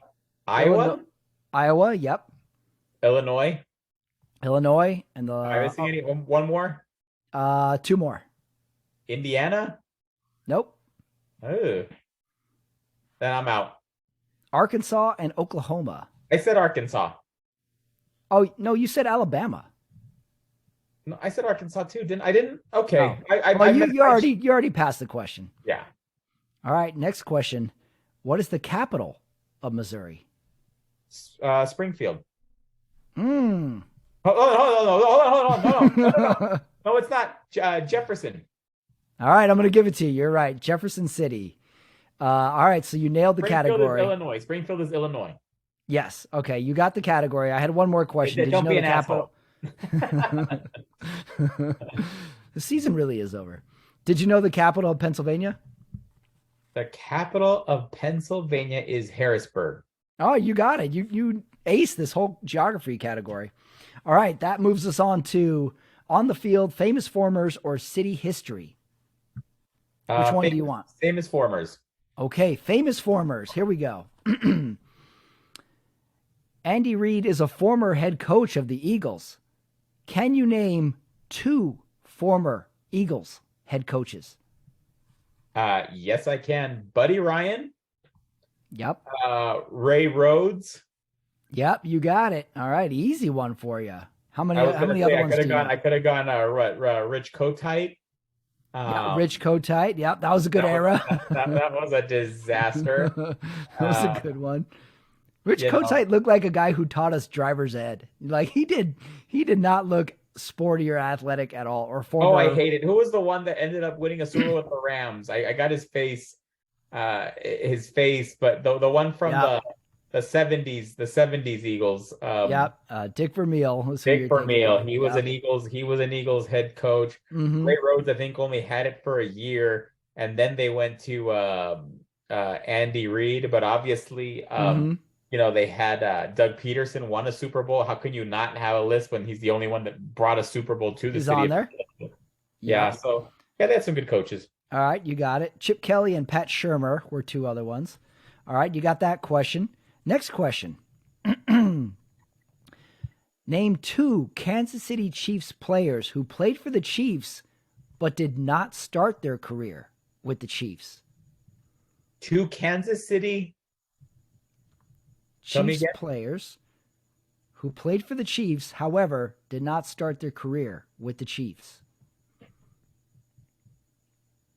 Iowa? Iowa, yep. Illinois? Illinois and Am I missing any? One more? 2 more. Indiana? Nope. Oh. Then I'm out. Arkansas and Oklahoma. I said Arkansas. Oh, no, you said Alabama. No, I said Arkansas too, didn't I? Didn't? Okay. Well, you already passed the question. Yeah. All right, next question. What is the capital of Missouri? Springfield. Hmm. Hold on. No, it's not. Jefferson. All right, I'm going to give it to you. You're right. Jefferson City. All right, so you nailed the Springfield is category. Illinois. Springfield is Illinois. Yes. Okay, you got the category. I had one more question. Did you Don't know be the an capital? asshole. The season really is over. Did you know the capital of Pennsylvania? The capital of Pennsylvania is Harrisburg. Oh, you got it. You aced this whole geography category. All right, that moves us on to on the field, famous formers or city history. Which one do you want? Famous formers. Okay, famous formers. Here we go. Andy Reid is a former head coach of the Eagles. Can you name 2 former Eagles head coaches? Yes, I can. Buddy Ryan. Yep. Ray Rhodes. Yep, you got it. All right, easy one for you. How many other ones do you know? I could have gone Rich Kotite. Yeah, Rich Kotite. Yep, that was a good era. That was a disaster. That was a good one. Rich Kotite looked like a guy who taught us driver's ed. Like he did not look sporty or athletic at all. Or former. Oh, I hate it. Who was the one that ended up winning a Super Bowl with the Rams? I got his face, but the one from the 70s Eagles. Dick Vermeil. Dick Vermeil. He was an Eagles head coach. Mm-hmm. Ray Rhodes, I think, only had it for a year, and then they went to Andy Reid. But obviously, they had Doug Peterson won a Super Bowl. How can you not have a list when he's the only one that brought a Super Bowl to the city? On there. Yeah. So they had some good coaches. All right, you got it. Chip Kelly and Pat Shurmur were 2 other ones. All right, you got that question. Next question. Name 2 Kansas City Chiefs players who played for the Chiefs but did not start their career with the Chiefs. 2 Kansas City Chiefs players who played for the Chiefs, however, did not start their career with the Chiefs.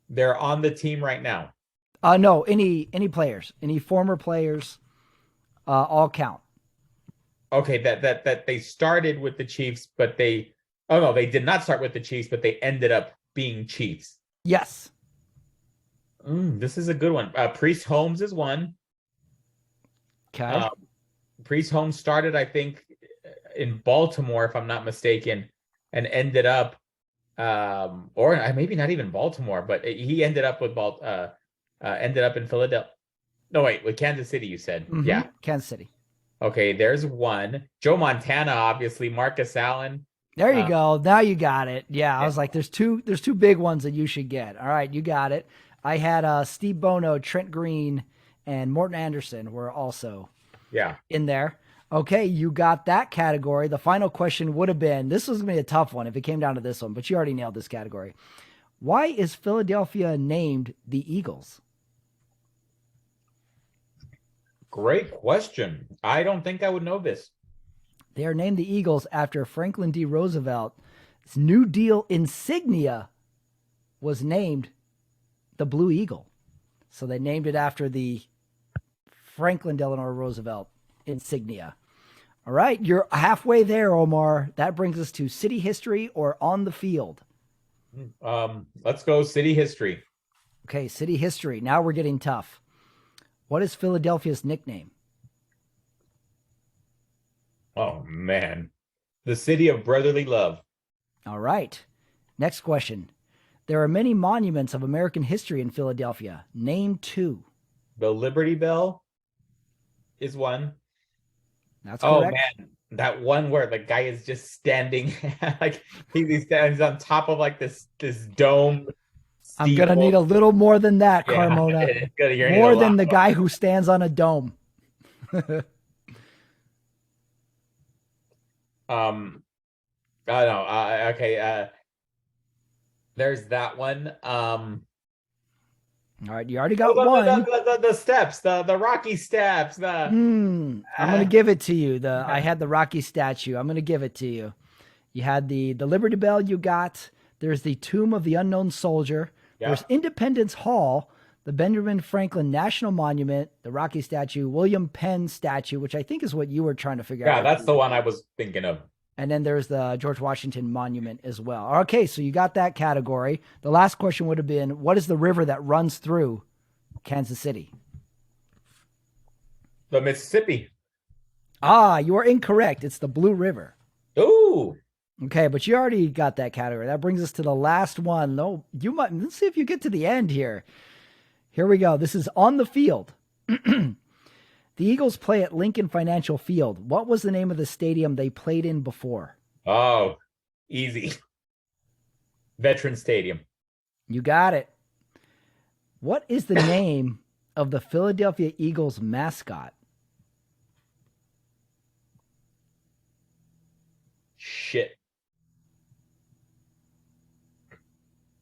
They're on the team right now. No, any players, any former players, all count. Okay, that they started with the Chiefs, but they did not start with the Chiefs, but they ended up being Chiefs. Yes. This is a good one. Priest Holmes is one. Okay. Priest Holmes started, I think, in Baltimore, if I'm not mistaken, and ended up, or maybe not even Baltimore, but he ended up with ended up in Philadelphia. No, wait, with Kansas City, you said. Mm-hmm. Yeah. Kansas City. Okay, there's one. Joe Montana, obviously. Marcus Allen. There you go. Now you got it. Yeah, I was like, there's two big ones that you should get. All right, you got it. I had Steve Bono, Trent Green, and Morton Anderson were also in there. Okay, you got that category. The final question would have been, this was going to be a tough one if it came down to this one, but you already nailed this category. Why is Philadelphia named the Eagles? Great question. I don't think I would know this. They are named the Eagles after Franklin D. Roosevelt's New Deal insignia was named the Blue Eagle. So they named it after the Franklin Delano Roosevelt insignia. All right, you're halfway there, Omar. That brings us to city history or on the field. Let's go city history. Okay, city history. Now we're getting tough. What is Philadelphia's nickname? Oh, man. The city of brotherly love. All right. Next question. There are many monuments of American history in Philadelphia. Name 2. The Liberty Bell is one. That's correct. Oh, man. That one where the guy is just standing, like he stands on top of like this dome. I'm going to need a little more than that, Carmona. More than the guy who stands on a dome. I don't know. Okay. There's that one. All right, you already got one. The steps, the Rocky steps. I'm gonna give it to you. I had the Rocky statue. I'm gonna give it to you. You had the Liberty Bell. You got. There's the Tomb of the Unknown Soldier. Yeah. There's Independence Hall, the Benjamin Franklin National Monument, the Rocky statue, William Penn statue, which I think is what you were trying to figure out. Yeah, that's the one I was thinking of. And then there's the George Washington Monument as well. Okay, so you got that category. The last question would have been, what is the river that runs through Kansas City? The Mississippi. Ah, you are incorrect. It's the Blue River. Ooh. Okay, but you already got that category. That brings us to the last one. No, let's see if you get to the end here. Here we go. This is on the field. The Eagles play at Lincoln Financial Field. What was the name of the stadium they played in before? Oh, easy. Veteran Stadium. You got it. What is the name of the Philadelphia Eagles mascot? Shit.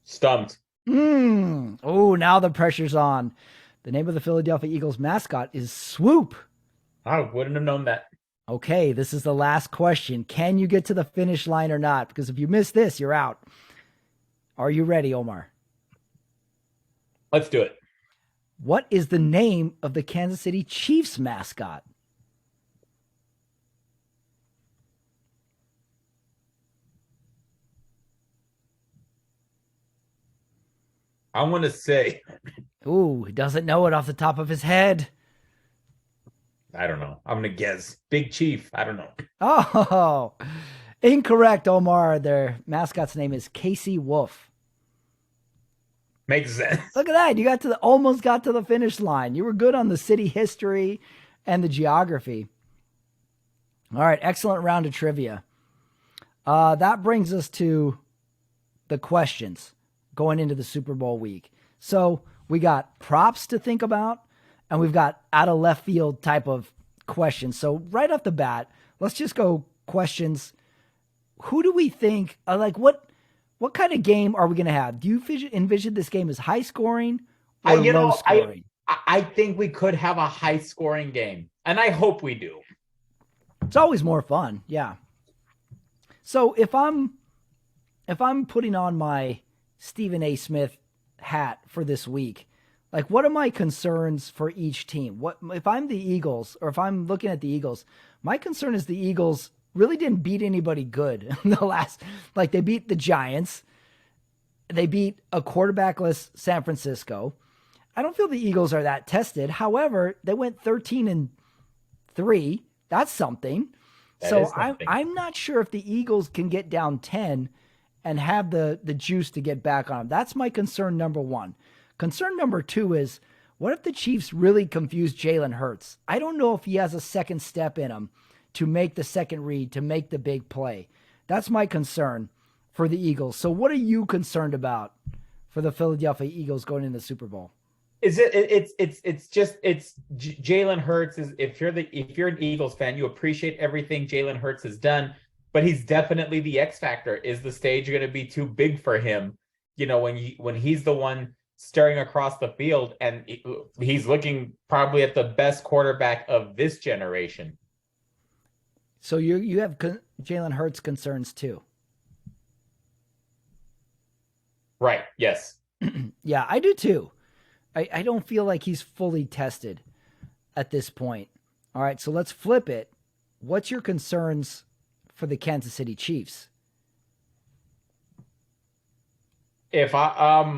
Stumped. Oh, now the pressure's on. The name of the Philadelphia Eagles mascot is Swoop. I wouldn't have known that. Okay, this is the last question. Can you get to the finish line or not? Because if you miss this, you're out. Are you ready, Omar? Let's do it. What is the name of the Kansas City Chiefs mascot? I want to say, Ooh, he doesn't know it off the top of his head. I don't know. I'm going to guess Big Chief. I don't know. Oh, incorrect, Omar. Their mascot's name is Casey Wolf. Makes sense. Look at that. You almost got to the finish line. You were good on the city history and the geography. All right. Excellent round of trivia. That brings us to the questions going into the Super Bowl week. So we got props to think about, and we've got out of left field type of questions. So right off the bat, let's just go questions. Who do we think, what kind of game are we going to have? Do you envision this game as high scoring or low scoring? I think we could have a high scoring game, and I hope we do. It's always more fun. Yeah. So if I'm putting on my Stephen A. Smith hat for this week, what are my concerns for each team? What if I'm the Eagles, or if I'm looking at the Eagles, my concern is the Eagles really didn't beat anybody good in the last, they beat the Giants. They beat a quarterbackless San Francisco. I don't feel the Eagles are that tested. However, they went 13-3. That's something. I'm not sure if the Eagles can get down 10 and have the juice to get back on them. That's my concern number one. Concern number two is, what if the Chiefs really confuse Jalen Hurts? I don't know if he has a second step in him to make the second read, to make the big play. That's my concern for the Eagles. So what are you concerned about for the Philadelphia Eagles going into the Super Bowl? It's Jalen Hurts is, if you're an Eagles fan, you appreciate everything Jalen Hurts has done, but he's definitely the X factor. Is the stage going to be too big for him? When he's the one staring across the field, and he's looking probably at the best quarterback of this generation. So you have Jalen Hurts concerns too. Right. Yes. Yeah, I do too. I don't feel like he's fully tested at this point. All right, so let's flip it. What's your concerns for the Kansas City Chiefs? If I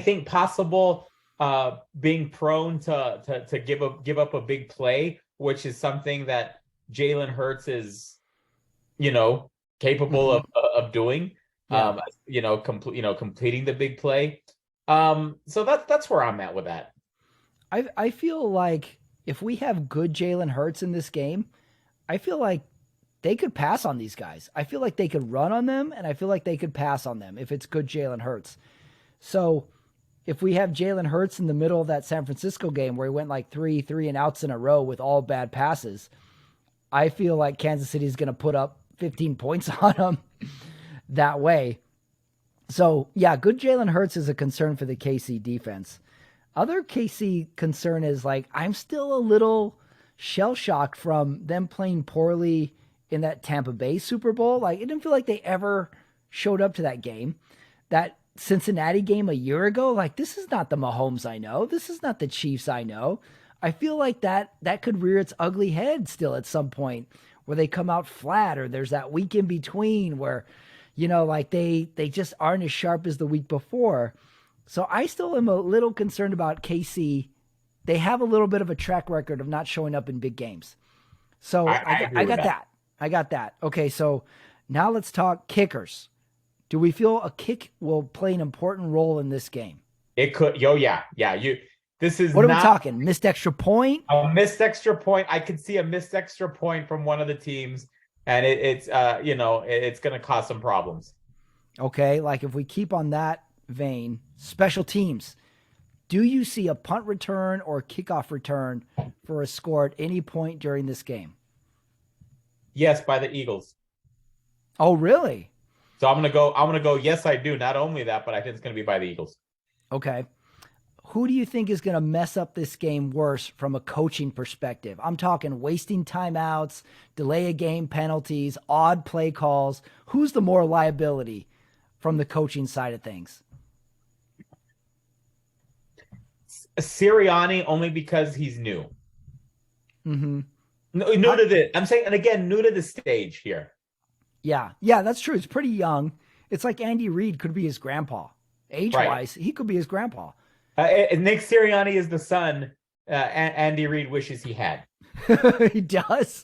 think possible being prone to give up a big play, which is something that Jalen Hurts is, capable of doing. Yeah. Completing the big play. So that's where I'm at with that. I feel like if we have good Jalen Hurts in this game, I feel like they could pass on these guys. I feel like they could run on them, and I feel like they could pass on them if it's good Jalen Hurts. So if we have Jalen Hurts in the middle of that San Francisco game where he went 3 and outs in a row with all bad passes, I feel like Kansas City is going to put up 15 points on them that way. So, yeah, good Jalen Hurts is a concern for the KC defense. Other KC concern is, I'm still a little shell-shocked from them playing poorly in that Tampa Bay Super Bowl. It didn't feel like they ever showed up to that game. That Cincinnati game a year ago, this is not the Mahomes I know. This is not the Chiefs I know. I feel like that could rear its ugly head still at some point, where they come out flat, or there's that week in between where, like they just aren't as sharp as the week before. So I still am a little concerned about KC. They have a little bit of a track record of not showing up in big games. So I agree with got that. I got that. Okay, so now let's talk kickers. Do we feel a kick will play an important role in this game? It could. Yeah. This is What are we not talking? Missed extra point? a missed extra point. I could see a missed extra point from one of the teams, and it's going to cause some problems. Okay, like if we keep on that vein, special teams. Do you see a punt return or kickoff return for a score at any point during this game? Yes, by the Eagles. Oh, really? So I'm gonna go. Yes, I do. Not only that, but I think it's gonna be by the Eagles. Okay. Who do you think is going to mess up this game worse from a coaching perspective? I'm talking wasting timeouts, delay a game penalties, odd play calls. Who's the more liability from the coaching side of things? Sirianni, only because he's new. Mm-hmm. New to the. I'm saying, and again, new to the stage here. Yeah, that's true. It's pretty young. It's like Andy Reid could be his grandpa. Age-wise, He could be his grandpa. Nick Sirianni is the son Andy Reid wishes he had. He does.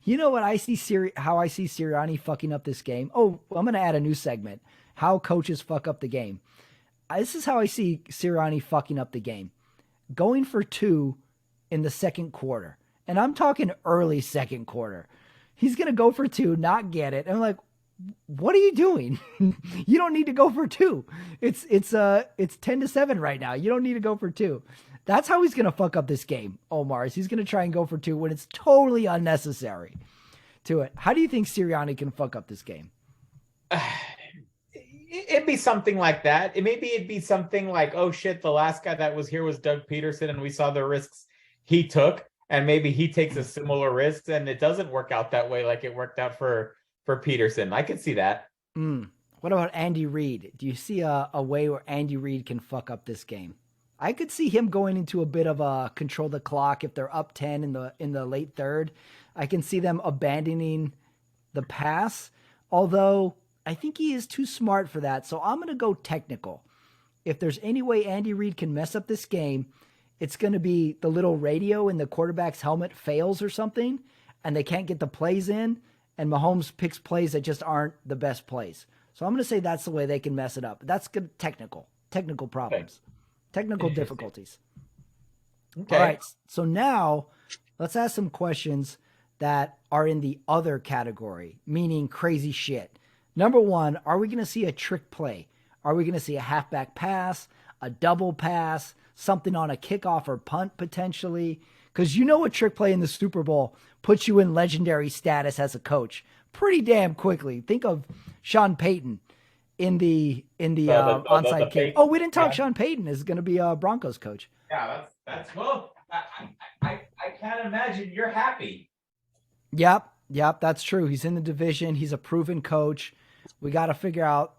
You know what I see how I see Sirianni fucking up this game? Oh, I'm going to add a new segment. How coaches fuck up the game. This is how I see Sirianni fucking up the game. Going for 2 in the second quarter. And I'm talking early second quarter. He's going to go for 2, not get it. And I'm like, what are you doing? You don't need to go for 2. It's 10-7 right now. You don't need to go for 2. That's how he's going to fuck up this game, Omar. He's going to try and go for 2 when it's totally unnecessary to it. How do you think Sirianni can fuck up this game? It'd be something like that. It'd be something like, oh shit, the last guy that was here was Doug Peterson, and we saw the risks he took, and maybe he takes a similar risk, and it doesn't work out that way like it worked out for Peterson. I could see that. What about Andy Reid? Do you see a way where Andy Reid can fuck up this game? I could see him going into a bit of a control the clock if they're up 10 in the late third. I can see them abandoning the pass, although I think he is too smart for that. So I'm going to go technical. If there's any way Andy Reid can mess up this game, it's going to be the little radio in the quarterback's helmet fails or something, and they can't get the plays in, and Mahomes picks plays that just aren't the best plays. So I'm going to say that's the way they can mess it up. That's good. Technical problems, technical difficulties. Okay. All right. So now let's ask some questions that are in the other category, meaning crazy shit. Number 1, are we going to see a trick play? Are we going to see a halfback pass, a double pass, something on a kickoff or punt potentially? Because a trick play in the Super Bowl puts you in legendary status as a coach pretty damn quickly. Think of Sean Payton in the onside kick. Oh, we didn't talk. Sean Payton is going to be a Broncos coach. Yeah, that's well. I can't imagine you're happy. Yep, that's true. He's in the division. He's a proven coach. We got to figure out,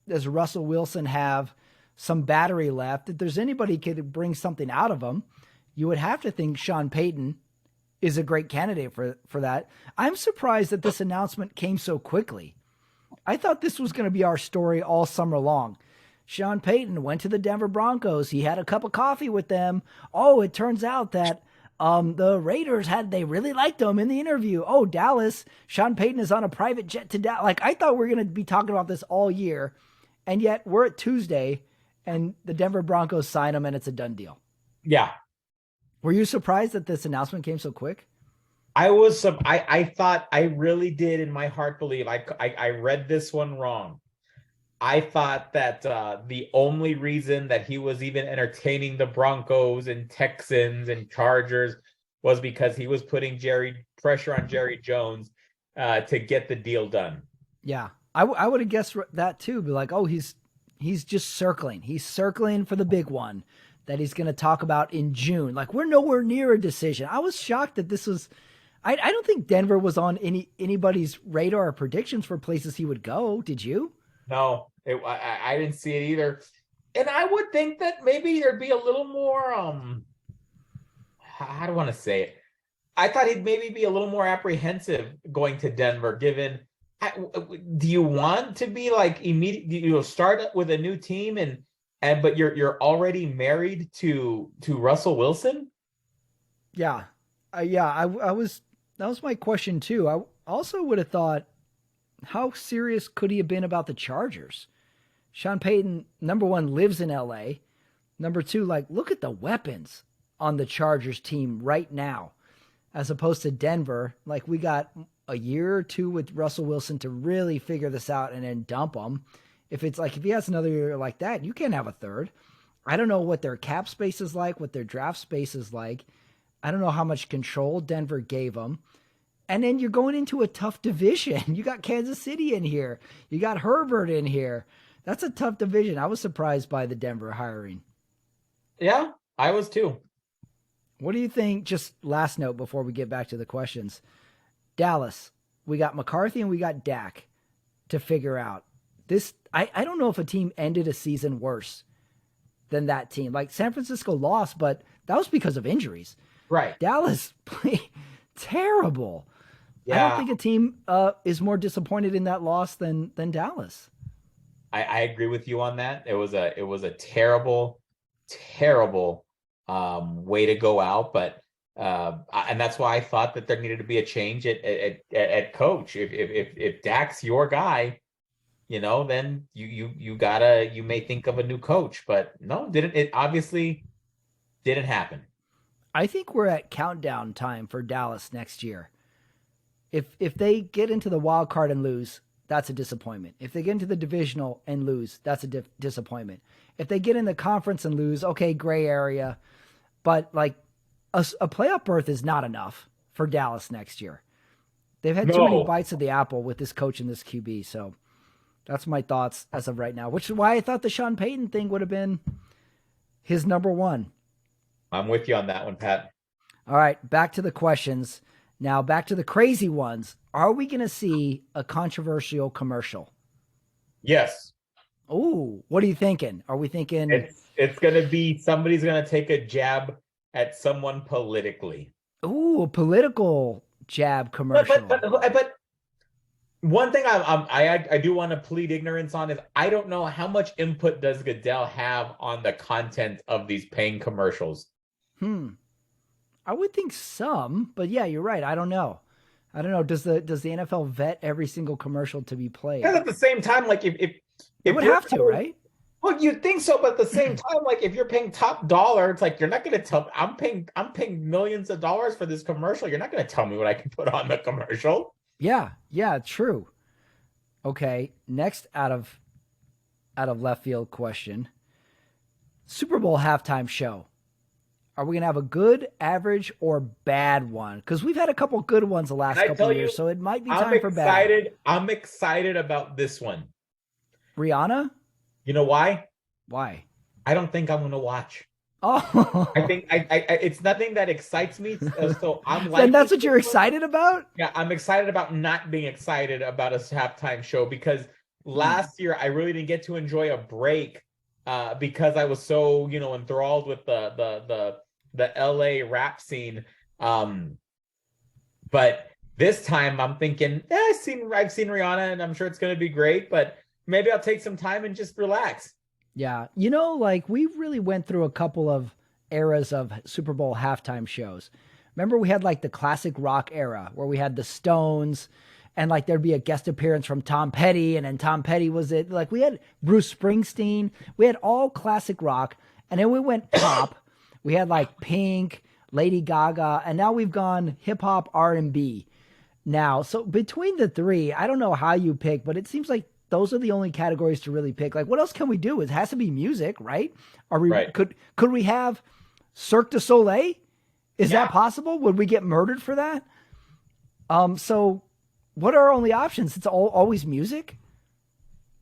does Russell Wilson have some battery left? If there's anybody who could bring something out of him, you would have to think Sean Payton is a great candidate for that. I'm surprised that this announcement came so quickly. I thought this was going to be our story all summer long. Sean Payton went to the Denver Broncos. He had a cup of coffee with them. Oh, it turns out that the Raiders they really liked him in the interview. Oh, Dallas, Sean Payton is on a private jet to Dallas. Like, I thought we were going to be talking about this all year. And yet we're at Tuesday and the Denver Broncos sign him and it's a done deal. Yeah. Were you surprised that this announcement came so quick? I was. I thought, I really did in my heart believe I read this one wrong. I thought that the only reason that he was even entertaining the Broncos and Texans and Chargers was because he was putting pressure on Jerry Jones to get the deal done. Yeah, I would have guessed that too. Be like, oh, he's just circling. He's circling for the big one that he's going to talk about in June. Like, we're nowhere near a decision. I was shocked that this was. I don't think Denver was on anybody's radar or predictions for places he would go. Did you? No, I didn't see it either. And I would think that maybe there'd be a little more, how do I want to say it? I thought he'd maybe be a little more apprehensive going to Denver, given do you want to be like immediate, start with a new team and but you're already married to Russell Wilson? Yeah. I was, that was my question too. I also would have thought, how serious could he have been about the Chargers? Sean Payton, number one, lives in LA. Number two, like, look at the weapons on the Chargers team right now, as opposed to Denver. Like, we got a year or two with Russell Wilson to really figure this out and then dump him. If he has another year like that, you can't have a third. I don't know what their cap space is like, what their draft space is like. I don't know how much control Denver gave them. And then you're going into a tough division. You got Kansas City in here. You got Herbert in here. That's a tough division. I was surprised by the Denver hiring. Yeah, I was too. What do you think? Just last note before we get back to the questions. Dallas, we got McCarthy and we got Dak to figure out. This, I don't know if a team ended a season worse than that team. Like, San Francisco lost, but that was because of injuries. Right. Dallas played terrible. Yeah. I don't think a team is more disappointed in that loss than Dallas. I agree with you on that. It was a terrible, terrible way to go out, but and that's why I thought that there needed to be a change at coach. If Dak's your guy, then you may think of a new coach, but no, it obviously didn't happen. I think we're at countdown time for Dallas next year. If they get into the wild card and lose, that's a disappointment. If they get into the divisional and lose, that's a disappointment. If they get in the conference and lose, okay, gray area. But like a playoff berth is not enough for Dallas next year. They've had too many bites of the apple with this coach and this QB. So that's my thoughts as of right now, which is why I thought the Sean Payton thing would have been his number one. I'm with you on that one, Pat. All right, back to the questions. Now back to the crazy ones. Are we going to see a controversial commercial? Yes. Oh, what are you thinking? Are we thinking it's going to be somebody's going to take a jab at someone politically? Ooh, a political jab commercial. But one thing I do want to plead ignorance on is I don't know how much input does Goodell have on the content of these paying commercials. I would think some, but yeah, you're right. I don't know. Does the NFL vet every single commercial to be played? Because at the same time, like if it would have to, right? Well, you'd think so, but at the same time, like if you're paying top dollar, it's like you're not going to tell. I'm paying millions of dollars for this commercial. You're not going to tell me what I can put on the commercial. Yeah, true. Okay, next out of left field question. Super Bowl halftime show. Are we going to have a good, average, or bad one? Because we've had a couple good ones the last couple of years, so it might be time for bad. I'm excited about this one. Rihanna? You know why? Why? I don't think I'm going to watch. Oh, I think it's nothing that excites me. So I'm like, and that's what you're excited about? Yeah, I'm excited about not being excited about a halftime show because last year I really didn't get to enjoy a break because I was so enthralled with the LA rap scene. But this time I'm thinking, I've seen Rihanna and I'm sure it's going to be great, but maybe I'll take some time and just relax. Yeah. Like we really went through a couple of eras of Super Bowl halftime shows. Remember we had like the classic rock era where we had the Stones and like there'd be a guest appearance from Tom Petty and then Tom Petty was it. Like we had Bruce Springsteen. We had all classic rock and then we went pop. We had like Pink, Lady Gaga, and now we've gone hip hop, R&B now. So between the three, I don't know how you pick, but it seems like those are the only categories to really pick. Like, what else can we do? It has to be music, right? Are we right. Could we have Cirque du Soleil? Is that possible? Would we get murdered for that? So what are our only options? It's always music?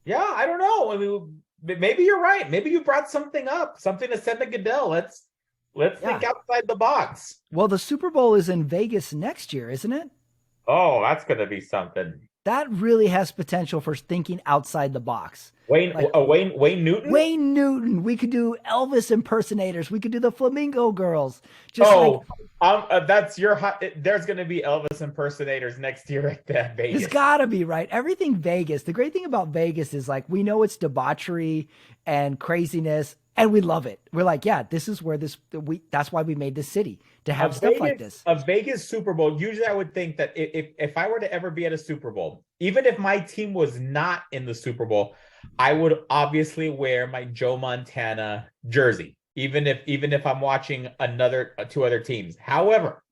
Yeah, I don't know. I mean, maybe you're right. Maybe you brought something up, something to send to Goodell. Let's think outside the box. Well, the Super Bowl is in Vegas next year, isn't it? Oh, that's going to be something. That really has potential for thinking outside the box. Wayne Like Wayne Newton. Wayne Newton. We could do Elvis impersonators. We could do the Flamingo Girls. Just like Oh, that's your hot. There's going to be Elvis impersonators next year at that it's Vegas. gotta be right. Everything Vegas. The great thing about Vegas is like we know it's debauchery and craziness, and we love it. We're like, yeah, this is where this we. That's why we made this city to have stuff like this. A Vegas Super Bowl. Usually, I would think that if I were to ever be at a Super Bowl, even if my team was not in the Super Bowl, I would obviously wear my Joe Montana jersey, even if I'm watching two other teams. However,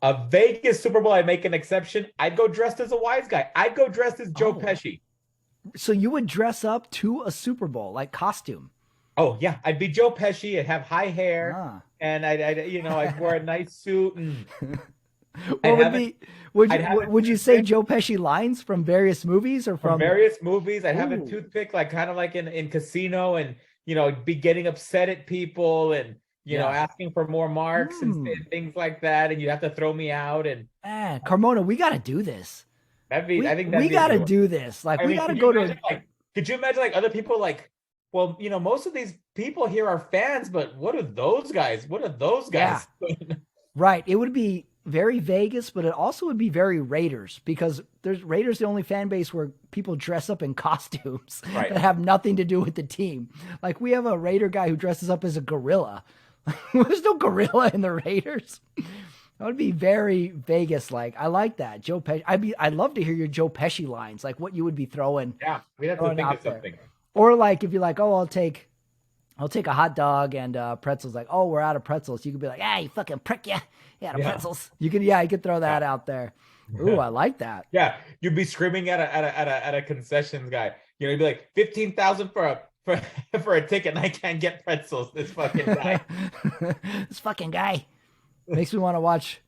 a Vegas Super Bowl, I make an exception. I'd go dressed as a wise guy. I'd go dressed as Joe Pesci. So you would dress up to a Super Bowl, like costume. Oh yeah, I'd be Joe Pesci. I'd have high hair, and I'd wear a nice suit. And what would be? Would you say Joe Pesci lines from various movies or from various movies? I'd have a toothpick, like kind of like in Casino, and be getting upset at people and asking for more marks and things like that, and you have to throw me out. And man, Carmona, we got to do this. I think we got to do this. Like we got to go to. Could you imagine like other people like? Well, most of these people here are fans, but what are those guys? What are those guys? Yeah. Right. It would be very Vegas, but it also would be very Raiders because there's Raiders the only fan base where people dress up in costumes that have nothing to do with the team. Like we have a Raider guy who dresses up as a gorilla. There's no gorilla in the Raiders. That would be very Vegas like. I like that. Joe Pesci. I'd love to hear your Joe Pesci lines, like what you would be throwing. Yeah, we'd have to think of something. Or like if you're like, oh, I'll take a hot dog and pretzels. Like, oh, we're out of pretzels. You could be like, ah, you fucking prick, you out of pretzels. You could throw that out there. Ooh, I like that. Yeah, you'd be screaming at a concessions guy. You'd be like 15,000 for a ticket, and I can't get pretzels. This fucking guy. This fucking guy makes me want to watch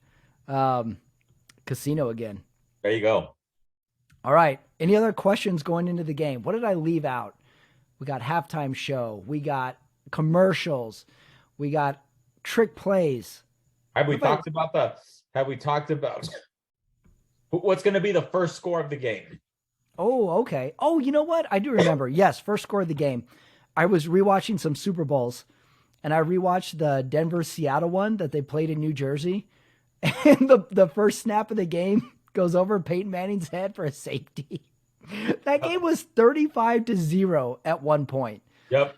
Casino again. There you go. All right. Any other questions going into the game? What did I leave out? We got halftime show. We got commercials. We got trick plays. Have we talked about what's going to be the first score of the game? Oh, okay. Oh, you know what? I do remember. Yes, first score of the game. I was rewatching some Super Bowls, and I rewatched the Denver-Seattle one that they played in New Jersey. And the first snap of the game goes over Peyton Manning's head for a safety. That game was 35-0 at one point. Yep.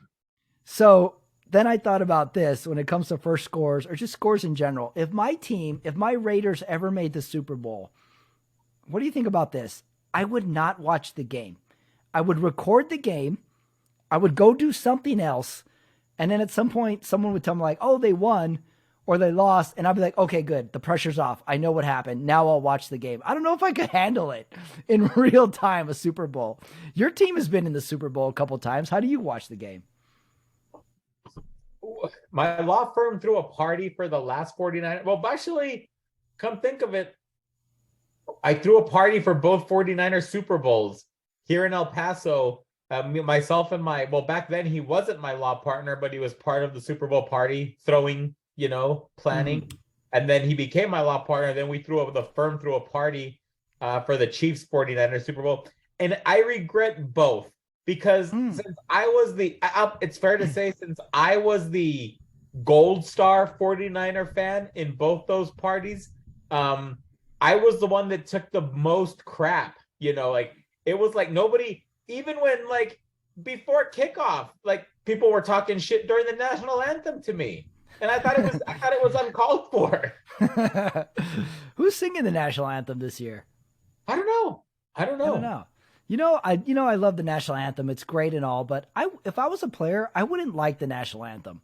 So then I thought about this when it comes to first scores or just scores in general. If my Raiders ever made the Super Bowl, what do you think about this? I would not watch the game. I would record the game. I would go do something else. And then at some point, someone would tell me like, oh, they won or they lost. And I'd be like, okay, good. The pressure's off. I know what happened. Now I'll watch the game. I don't know if I could handle it in real time, a Super Bowl. Your team has been in the Super Bowl a couple of times. How do you watch the game? My law firm threw a party for the last 49. Well, actually, come think of it, I threw a party for both 49er Super Bowls here in El Paso. Myself and back then he wasn't my law partner, but he was part of the Super Bowl party throwing, planning. Mm-hmm. And then he became my law partner. Then the firm threw a party for the Chiefs 49er Super Bowl. And I regret both because since I was it's fair to say, since I was the Gold Star 49er fan in both those parties, I was the one that took the most crap, like it was like nobody, even when like before kickoff, like people were talking shit during the national anthem to me. And I thought it was uncalled for. Who's singing the national anthem this year? I don't know. I love the national anthem. It's great and all, but if I was a player, I wouldn't like the national anthem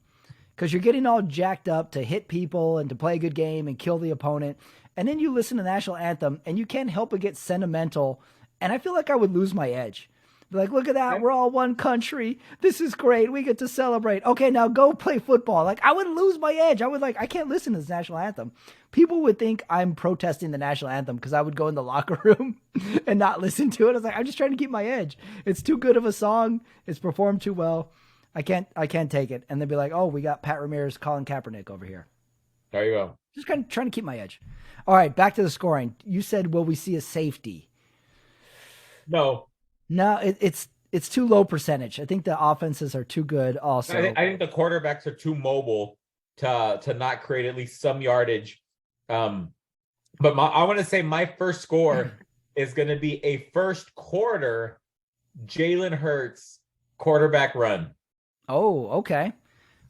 because you're getting all jacked up to hit people and to play a good game and kill the opponent. And then you listen to the national anthem and you can't help but get sentimental. And I feel like I would lose my edge. Be like, look at that. We're all one country. This is great. We get to celebrate. Okay, now go play football. Like I would lose my edge. I can't listen to this national anthem. People would think I'm protesting the national anthem because I would go in the locker room and not listen to it. I was like, I'm just trying to keep my edge. It's too good of a song. It's performed too well. I can't take it. And they'd be like, oh, we got Pat Ramirez, Colin Kaepernick over here. There you go. Just kind of trying to keep my edge. All right, back to the scoring. You said, will we see a safety? No, No, it's too low percentage. I think the offenses are too good. Also, I think the quarterbacks are too mobile to not create at least some yardage. Um, but I want to say my first score is going to be a first quarter Jalen Hurts quarterback run. oh, okay.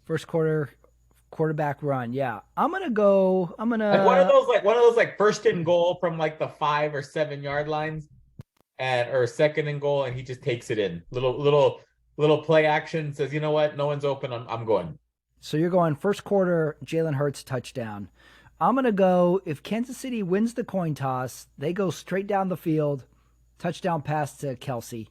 First quarter quarterback run. Yeah, I'm gonna go. I'm Like gonna. one of those like first and goal from like the 5 or 7 yard lines, and or second and goal, and he just takes it in. Little play action, says, you know what, no one's open. I'm going. So you're going first quarter Jalen Hurts touchdown. I'm gonna go if Kansas City wins the coin toss, they go straight down the field, touchdown pass to Kelsey,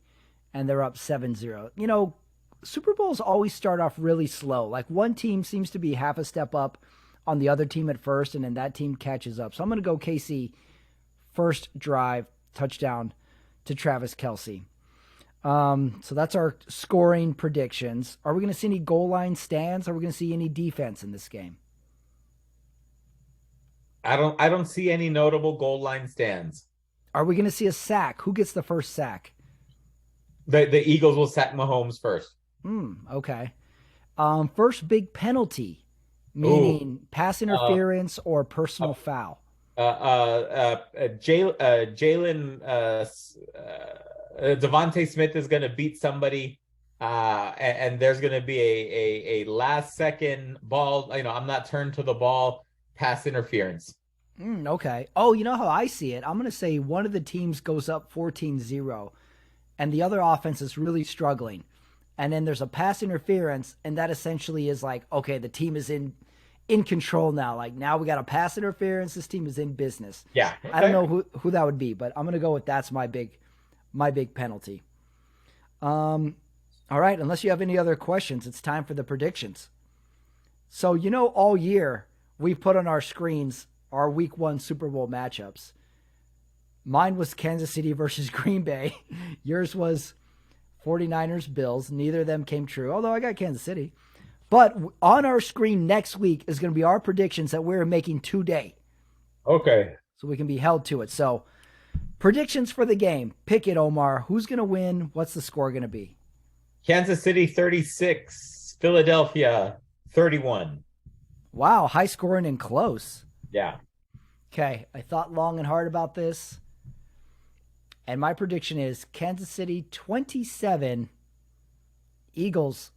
and they're up 7-0. You know, Super Bowls always start off really slow. Like one team seems to be half a step up on the other team at first, and then that team catches up. So I'm gonna go KC first drive touchdown to Travis Kelsey. So that's our scoring predictions. Are we going to see any goal line stands? Are we going to see any defense in this game? I don't see any notable goal line stands. Are we going to see a sack? Who gets the first sack? The Eagles will sack Mahomes first. Okay. First big penalty, Ooh. meaning pass interference or personal foul. Jalen Devontae Smith is going to beat somebody, and there's going to be a last second ball. You know, I'm not turned to the ball, pass interference. Okay. Oh, you know how I see it? I'm going to say one of the teams goes up 14-0, and the other offense is really struggling. And then there's a pass interference, and that essentially is like, okay, the team is in control now. Like now we got a pass interference. This team is in business. Yeah. Okay. I don't know who that would be, but I'm gonna go with that's my big penalty. All right, unless you have any other questions, it's time for the predictions. So you know, all year we've put on our screens our week 1 Super Bowl matchups. Mine was Kansas City versus Green Bay. Yours was 49ers Bills. Neither of them came true, although I got Kansas City. But on our screen next week is going to be our predictions that we're making today. Okay. So we can be held to it. So predictions for the game. Pick it, Omar. Who's going to win? What's the score going to be? Kansas City 36, Philadelphia 31. Wow, high scoring and close. Yeah. Okay, I thought long and hard about this. And my prediction is Kansas City 27, Eagles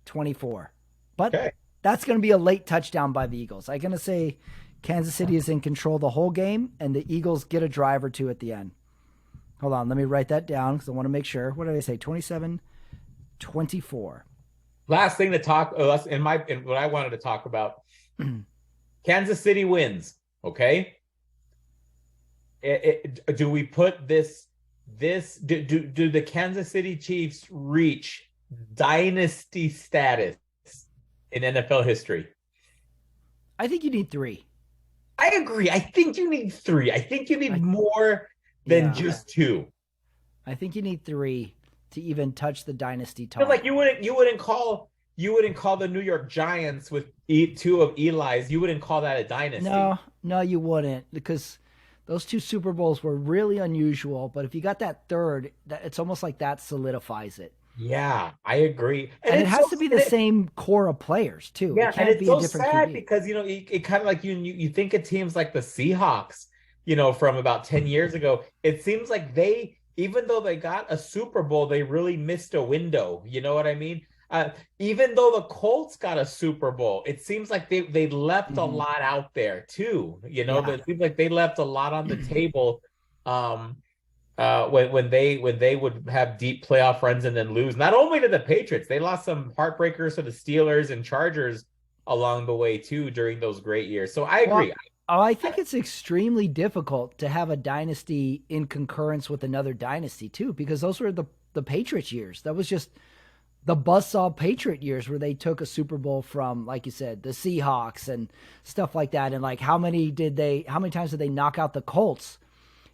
24. But Okay. that's going to be a late touchdown by the Eagles. I'm going to say Kansas City is in control the whole game, and the Eagles get a drive or two at the end. Hold on, let me write that down because I want to make sure. What did I say? 27-24. Last thing to talk in what I wanted to talk about. Kansas City wins. Okay. Do we put this do the Kansas City Chiefs reach dynasty status in NFL history? I think you need 3. I agree. I think you need 3. I think you need more than just 2. I think you need 3 to even touch the dynasty talk. Like you wouldn't call the New York Giants with 2 of Eli's. You wouldn't call that a dynasty. No, you wouldn't, because those 2 Super Bowls were really unusual. But if you got that third, it's almost like that solidifies it. Yeah, I agree. And it has to be the same core of players too. Yeah, it can't and it's be so a different sad QB. because it kind of like you think of teams like the Seahawks, from about 10 years ago. It seems like they, even though they got a Super Bowl, they really missed a window. You know what I mean? Even though the Colts got a Super Bowl, it seems like they left a lot out there too. It seems like they left a lot on the table. When they would have deep playoff runs and then lose, not only to the Patriots, they lost some heartbreakers to the Steelers and Chargers along the way too during those great years. So I agree. I think it's extremely difficult to have a dynasty in concurrence with another dynasty too, because those were the Patriots years. That was just the buzzsaw Patriot years where they took a Super Bowl from, like you said, the Seahawks and stuff like that. And like how many times did they knock out the Colts?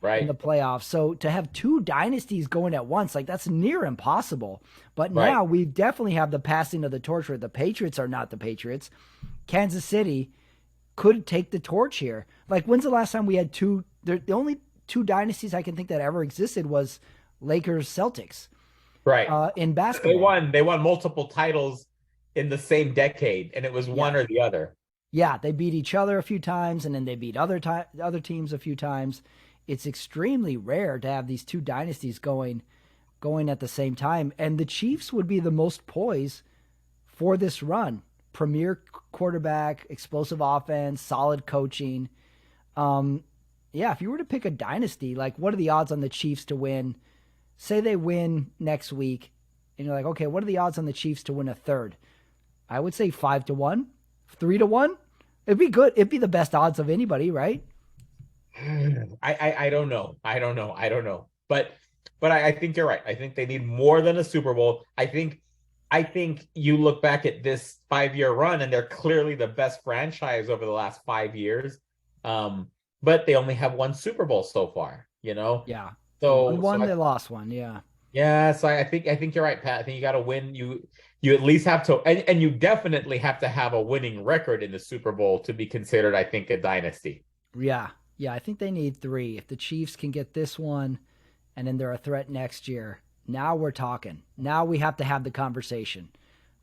Right. In the playoffs. So to have 2 dynasties going at once, like that's near impossible. But now we definitely have the passing of the torch where the Patriots are not the Patriots. Kansas City could take the torch here. Like when's the last time we had 2? The only two dynasties I can think that ever existed was Lakers Celtics Right. in They basketball. won. They won multiple titles in the same decade, and it was one Yeah. or the other. Yeah, they beat each other a few times, and then they beat other teams a few times. It's extremely rare to have these two dynasties going at the same time, and the Chiefs would be the most poised for this run. Premier quarterback, explosive offense, solid coaching. Yeah, if you were to pick a dynasty, like what are the odds on the Chiefs to win? Say they win next week, and you're like, okay, what are the odds on the Chiefs to win a third? I would say 5-1, 3-1. It'd be good. It'd be the best odds of anybody, right? I don't know. But I think you're right. I think they need more than a Super Bowl. I think you look back at this 5-year run, and they're clearly the best franchise over the last 5 years. But they only have one Super Bowl so far, you know? Yeah. They won So one, so they lost one. Yeah. yeah, so I think you're right, Pat. I think you got to win. You at least have to, and you definitely have to have a winning record in the Super Bowl to be considered, I think, a dynasty. Yeah. Yeah. I think they need three. If the Chiefs can get this one and then they're a threat next year, now we're talking. Now we have to have the conversation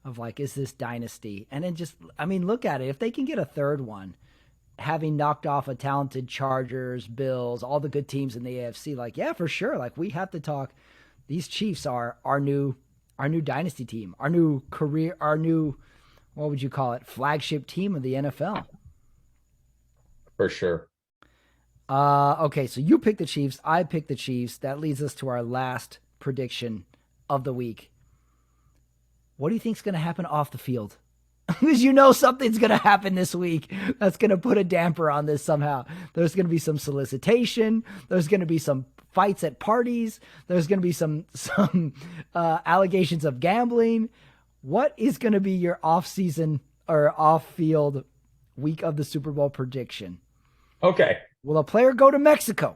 of like, is this dynasty? And then just, I mean, look at it. If they can get a third one, having knocked off a talented Chargers, Bills, all the good teams in the AFC, like, yeah, for sure. Like, we have to talk. These Chiefs are our new dynasty team, our new career, our new, what would you call it, flagship team of the NFL. For sure. Okay, so you picked the Chiefs, I picked the Chiefs. That leads us to our last prediction of the week. What do you think's going to happen off the field? Because you know something's going to happen this week that's going to put a damper on this somehow. There's going to be some solicitation. There's going to be some fights at parties. There's going to be some allegations of gambling. What is going to be your off-season or off-field week of the Super Bowl prediction? Okay. Will a player go to Mexico?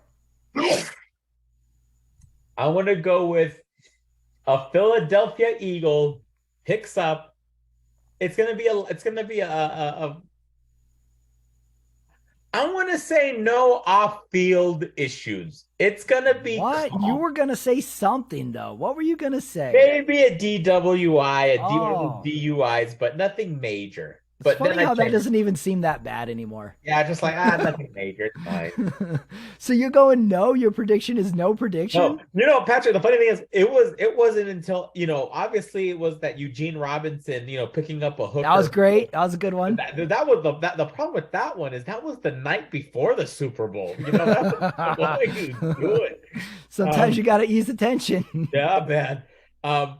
I want to go with a Philadelphia Eagle picks up. It's gonna be a I want to say no off-field issues. It's gonna be What? You were going to say something, though. What were you going to say? maybe a DWI, one of Oh, those DUIs, but nothing major. it's But then funny I how that checked. doesn't even seem that bad anymore. Yeah, just like nothing major. It's fine. So you're going no? Your prediction is no No, prediction? Patrick, the funny thing is it wasn't until, obviously it was that Eugene Robinson, picking up a That was hooker. great. That was a good one. That was the problem with that one is that was the night before the Super Bowl. What are you doing? Sometimes Um, you got to ease the tension. yeah, man. Um,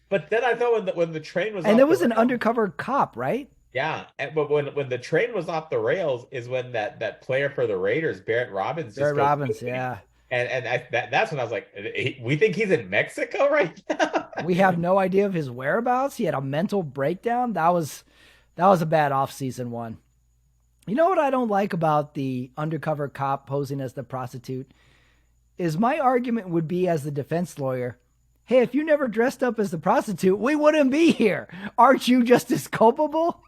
but then I thought when the train was And off there the was an rails, undercover cop, right? yeah, but when the train was off the rails is when that player for the Raiders, Barrett Robbins, just Barry goes Robbins, missing. yeah. That's when I was like, we think he's in Mexico right now. We have no idea of his whereabouts. He had a mental breakdown. That was a bad off-season one. You know what I don't like about the undercover cop posing as the prostitute is my argument would be as the defense lawyer, hey, if you never dressed up as the prostitute, we wouldn't be here. Aren't you just as culpable?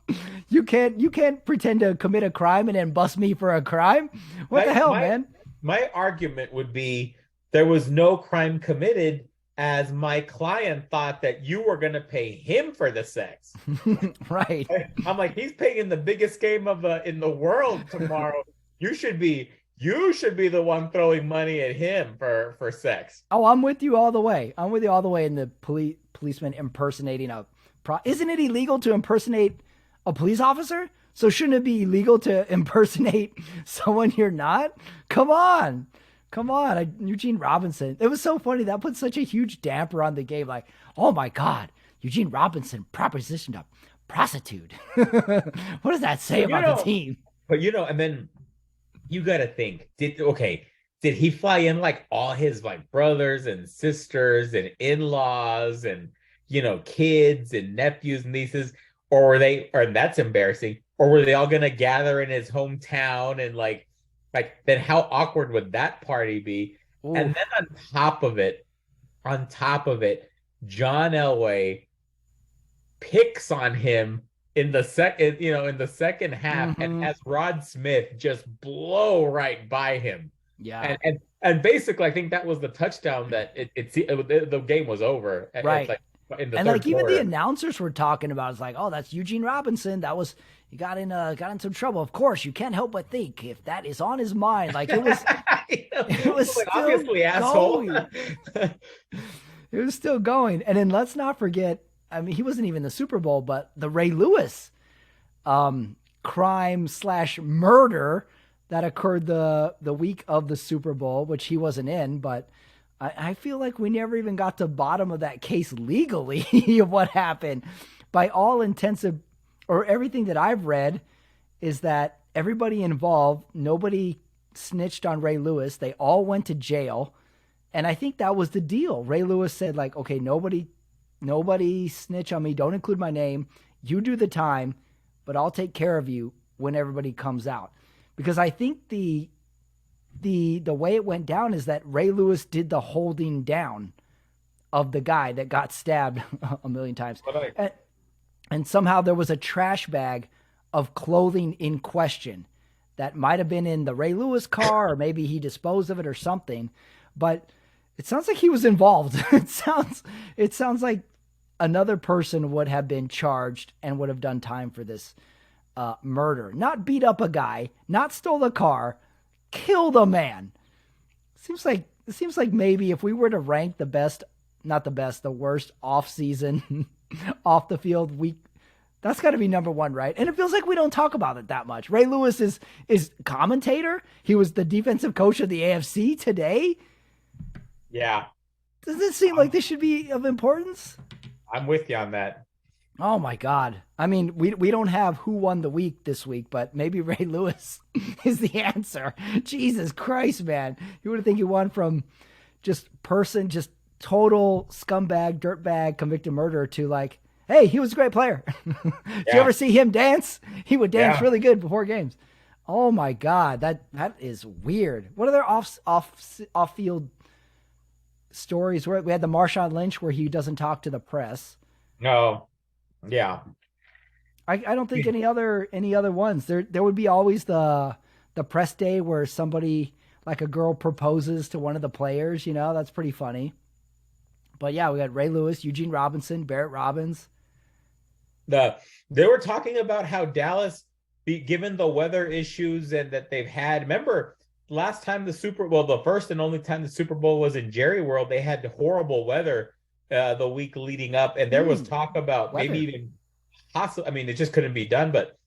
You can't pretend to commit a crime and then bust me for a crime. What the My hell, my man? my argument would be there was no crime committed as my client thought that you were going to pay him for the sex. Right. I'm like, he's paying in the biggest game in the world tomorrow. You should be the one throwing money at him for sex. Oh, I'm with you all the way. I'm with you all the way in the policeman impersonating Isn't it illegal to impersonate a police officer? So shouldn't it be illegal to impersonate someone you're not? Come on. Come on. Eugene Robinson. It was so funny. That put such a huge damper on the game. Like, oh my God, Eugene Robinson propositioned a prostitute. What does that say But about the team? and then you got to think, did he fly in like all his like brothers and sisters and in-laws and kids and nephews and nieces, or that's embarrassing, or were they all gonna gather in his hometown and like then how awkward would that party be? Ooh. And then on top of it, John Elway picks on him in the second half and Hmm. has Rod Smith just blow right by him. Yeah. And And basically, I think that was the touchdown that the game was over. It's Right. like in the And like third even the quarter. announcers were talking about it's like, oh, that's Eugene Robinson. That was he got in some trouble. Of course, you can't help but think if that is on his mind. Like it was Like, still obviously, asshole. going. It was still going. And then let's not forget, I mean, he wasn't even the Super Bowl, but the Ray Lewis crime slash murder that occurred the week of the Super Bowl, which he wasn't in, but I feel like we never even got to bottom of that case legally of what happened. By all intensive or everything that I've read is that everybody involved, nobody snitched on Ray Lewis. They all went to jail. And I think that was the deal. Ray Lewis said, like, okay, nobody snitch on me. Don't include my name. You do the time, but I'll take care of you when everybody comes out. Because I think the way it went down is that Ray Lewis did the holding down of the guy that got stabbed a million times. And somehow there was a trash bag of clothing in question that might have been in the Ray Lewis car, or maybe he disposed of it or something. But it sounds like he was involved. It sounds like another person would have been charged and would have done time for this murder. Not beat up a guy, not stole a car, killed a man. It seems like maybe if we were to rank the best, not the best, the worst off season, off the field week, that's got to be number one, right? And it feels like we don't talk about it that much. Ray Lewis is commentator. He was the defensive coach of the AFC today. Yeah, Does it seem like this should be of importance? I'm with you on that. Oh my God. I mean, we don't have who won the week this week, but maybe Ray Lewis is the answer. Jesus Christ, man. You would think he won from just total scumbag, dirtbag, convicted murderer to like, hey, he was a great player. Did you ever see him dance? He would dance really good before games. Oh my God. That is weird. What other off field stories where we had the Marshawn Lynch where he doesn't talk to the press? No. Yeah. I don't think any other ones. There would be always the press day where somebody like a girl proposes to one of the players, that's pretty funny. But yeah, we got Ray Lewis, Eugene Robinson, Barrett Robbins. They were talking about how Dallas, given the weather issues and that they've had, remember last time the first and only time the Super Bowl was in Jerry World, they had horrible weather the week leading up, and there was talk about weather. maybe even possible. I mean, it just couldn't be done, but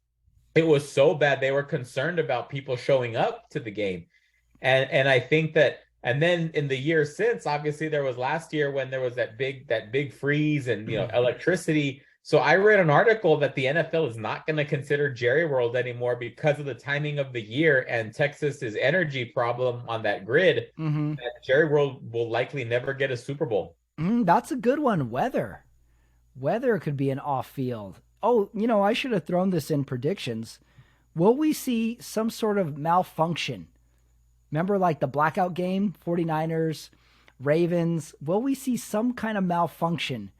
it was so bad they were concerned about people showing up to the game, and I think that. And then in the years since, obviously there was last year when there was that big freeze and electricity. So I read an article that the NFL is not going to consider Jerry World anymore because of the timing of the year and Texas's energy problem on that grid. Mm-hmm. That Jerry World will likely never get a Super Bowl. That's a good one. Weather could be an off field. Oh, I should have thrown this in predictions. Will we see some sort of malfunction? Remember like the blackout game, 49ers, Ravens? Will we see some kind of malfunction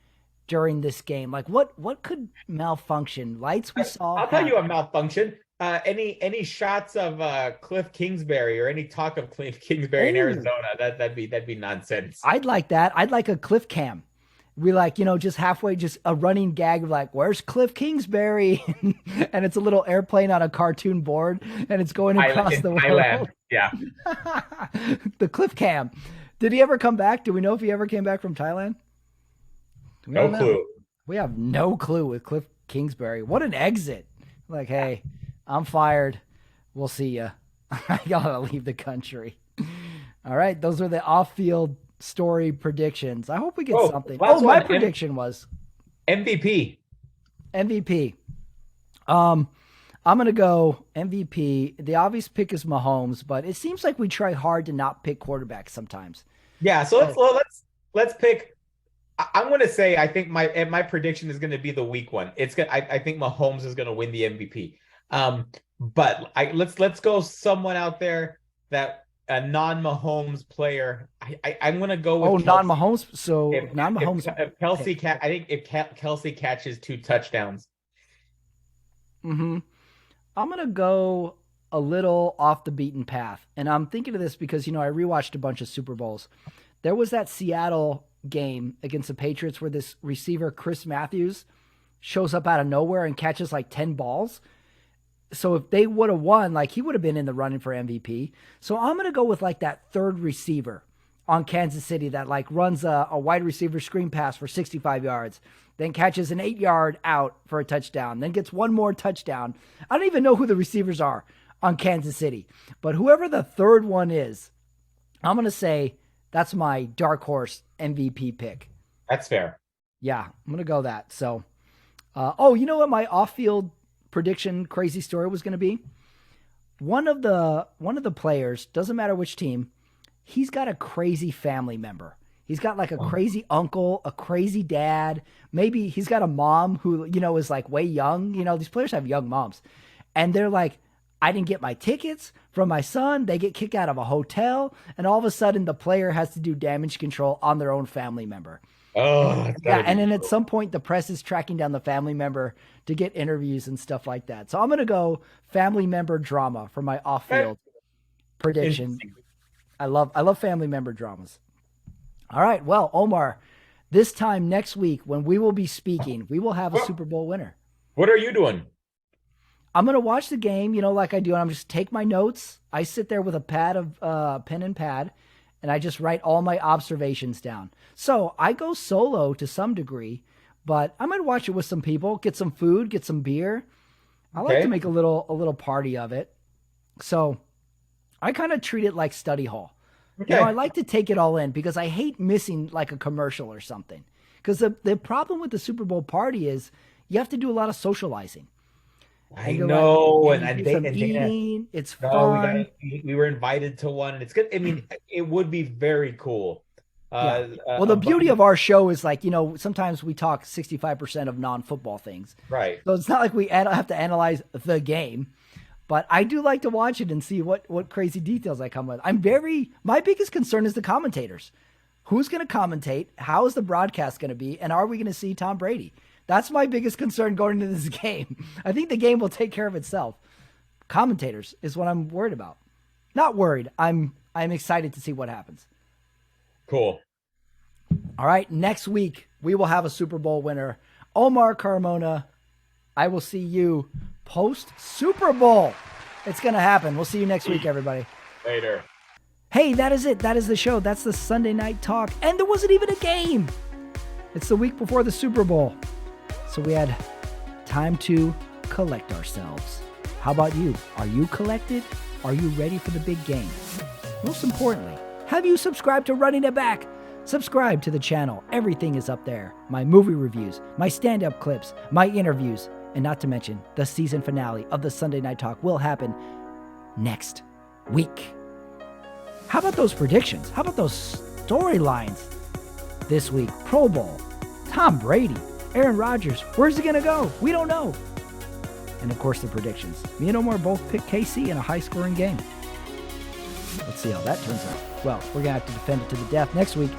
during this game? Like what could malfunction? Lights we saw. I'll tell you a malfunction. Any shots of Cliff Kingsbury or any talk of Cliff Kingsbury in Arizona, that'd be nonsense. I'd like that. I'd like a Cliff cam. We just halfway, just a running gag of like, where's Cliff Kingsbury? And it's a little airplane on a cartoon board and it's going across the world. Thailand. Yeah. The Cliff cam. Did he ever come back? Do we know if he ever came back from Thailand? No clue. We have no clue with Cliff Kingsbury. What an exit. Like, hey, I'm fired. We'll see you. I gotta leave the country. All right. Those are the off-field story predictions. I hope we get something. My prediction was MVP. I'm gonna go MVP. The obvious pick is Mahomes, but it seems like we try hard to not pick quarterbacks sometimes. Yeah, so let's pick. I'm gonna say I think my prediction is gonna be the weak one. I think Mahomes is gonna win the MVP. But let's go someone out there that a non-Mahomes player. I'm gonna go with non-Mahomes. So non-Mahomes. If Kelsey I think if Kelsey catches 2 touchdowns. Mm-hmm. I'm gonna go a little off the beaten path. And I'm thinking of this because, I rewatched a bunch of Super Bowls. There was that Seattle game against the Patriots where this receiver, Chris Matthews, shows up out of nowhere and catches like 10 balls. So if they would have won, like he would have been in the running for MVP. So I'm going to go with like that third receiver on Kansas City that like runs a wide receiver screen pass for 65 yards, then catches an 8-yard out for a touchdown, then gets one more touchdown. I don't even know who the receivers are on Kansas City, but whoever the third one is, I'm going to say that's my dark horse MVP pick. That's fair. Yeah, I'm going to go that. So, you know what my off-field prediction crazy story was going to be? One of the players, doesn't matter which team, he's got a crazy family member. He's got like a crazy uncle, a crazy dad. Maybe he's got a mom who, is like way young. These players have young moms. And they're like, I didn't get my tickets from my son. They get kicked out of a hotel. And all of a sudden the player has to do damage control on their own family member. Oh, yeah. And then at some point the press is tracking down the family member to get interviews and stuff like that. So I'm going to go family member drama for my off-field prediction. I love family member dramas. All right. Well, Omar, this time next week when we will be speaking, we will have a Super Bowl winner. What are you doing? I'm going to watch the game, like I do, and I'm just take my notes. I sit there with a pad of pen and pad, and I just write all my observations down. So I go solo to some degree, but I might watch it with some people, get some food, get some beer. I like to make a little party of it. So I kind of treat it like study hall. Okay. I like to take it all in because I hate missing like a commercial or something. Because the problem with the Super Bowl party is you have to do a lot of socializing. I know, like, and eating. It's fun. We were invited to one. It's good. I mean, it would be very cool. Well, the beauty of our show is like, sometimes we talk 65% of non-football things. Right. So it's not like we have to analyze the game, but I do like to watch it and see what crazy details I come with. My biggest concern is the commentators. Who's going to commentate? How is the broadcast going to be? And are we going to see Tom Brady? That's my biggest concern going into this game. I think the game will take care of itself. Commentators is what I'm worried about. Not worried. I'm excited to see what happens. Cool. All right. Next week, we will have a Super Bowl winner. Omar Carmona, I will see you post Super Bowl. It's going to happen. We'll see you next week, everybody. Later. Hey, that is it. That is the show. That's the Sunday Night Talk. And there wasn't even a game. It's the week before the Super Bowl. So we had time to collect ourselves. How about you? Are you collected? Are you ready for the big game? Most importantly, have you subscribed to Running It Back? Subscribe to the channel. Everything is up there. My movie reviews, my stand-up clips, my interviews, and not to mention the season finale of the Sunday Night Talk will happen next week. How about those predictions? How about those storylines? This week, Pro Bowl, Tom Brady, Aaron Rodgers, where's he going to go? We don't know. And of course, the predictions. Me and Omar both picked KC in a high-scoring game. Let's see how that turns out. Well, we're going to have to defend it to the death next week.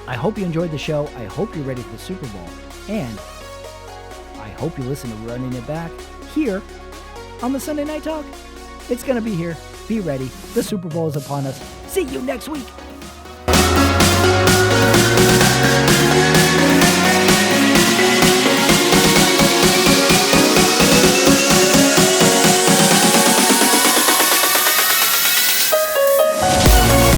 I hope you enjoyed the show. I hope you're ready for the Super Bowl. And I hope you listen to Running It Back here on the Sunday Night Talk. It's going to be here. Be ready. The Super Bowl is upon us. See you next week.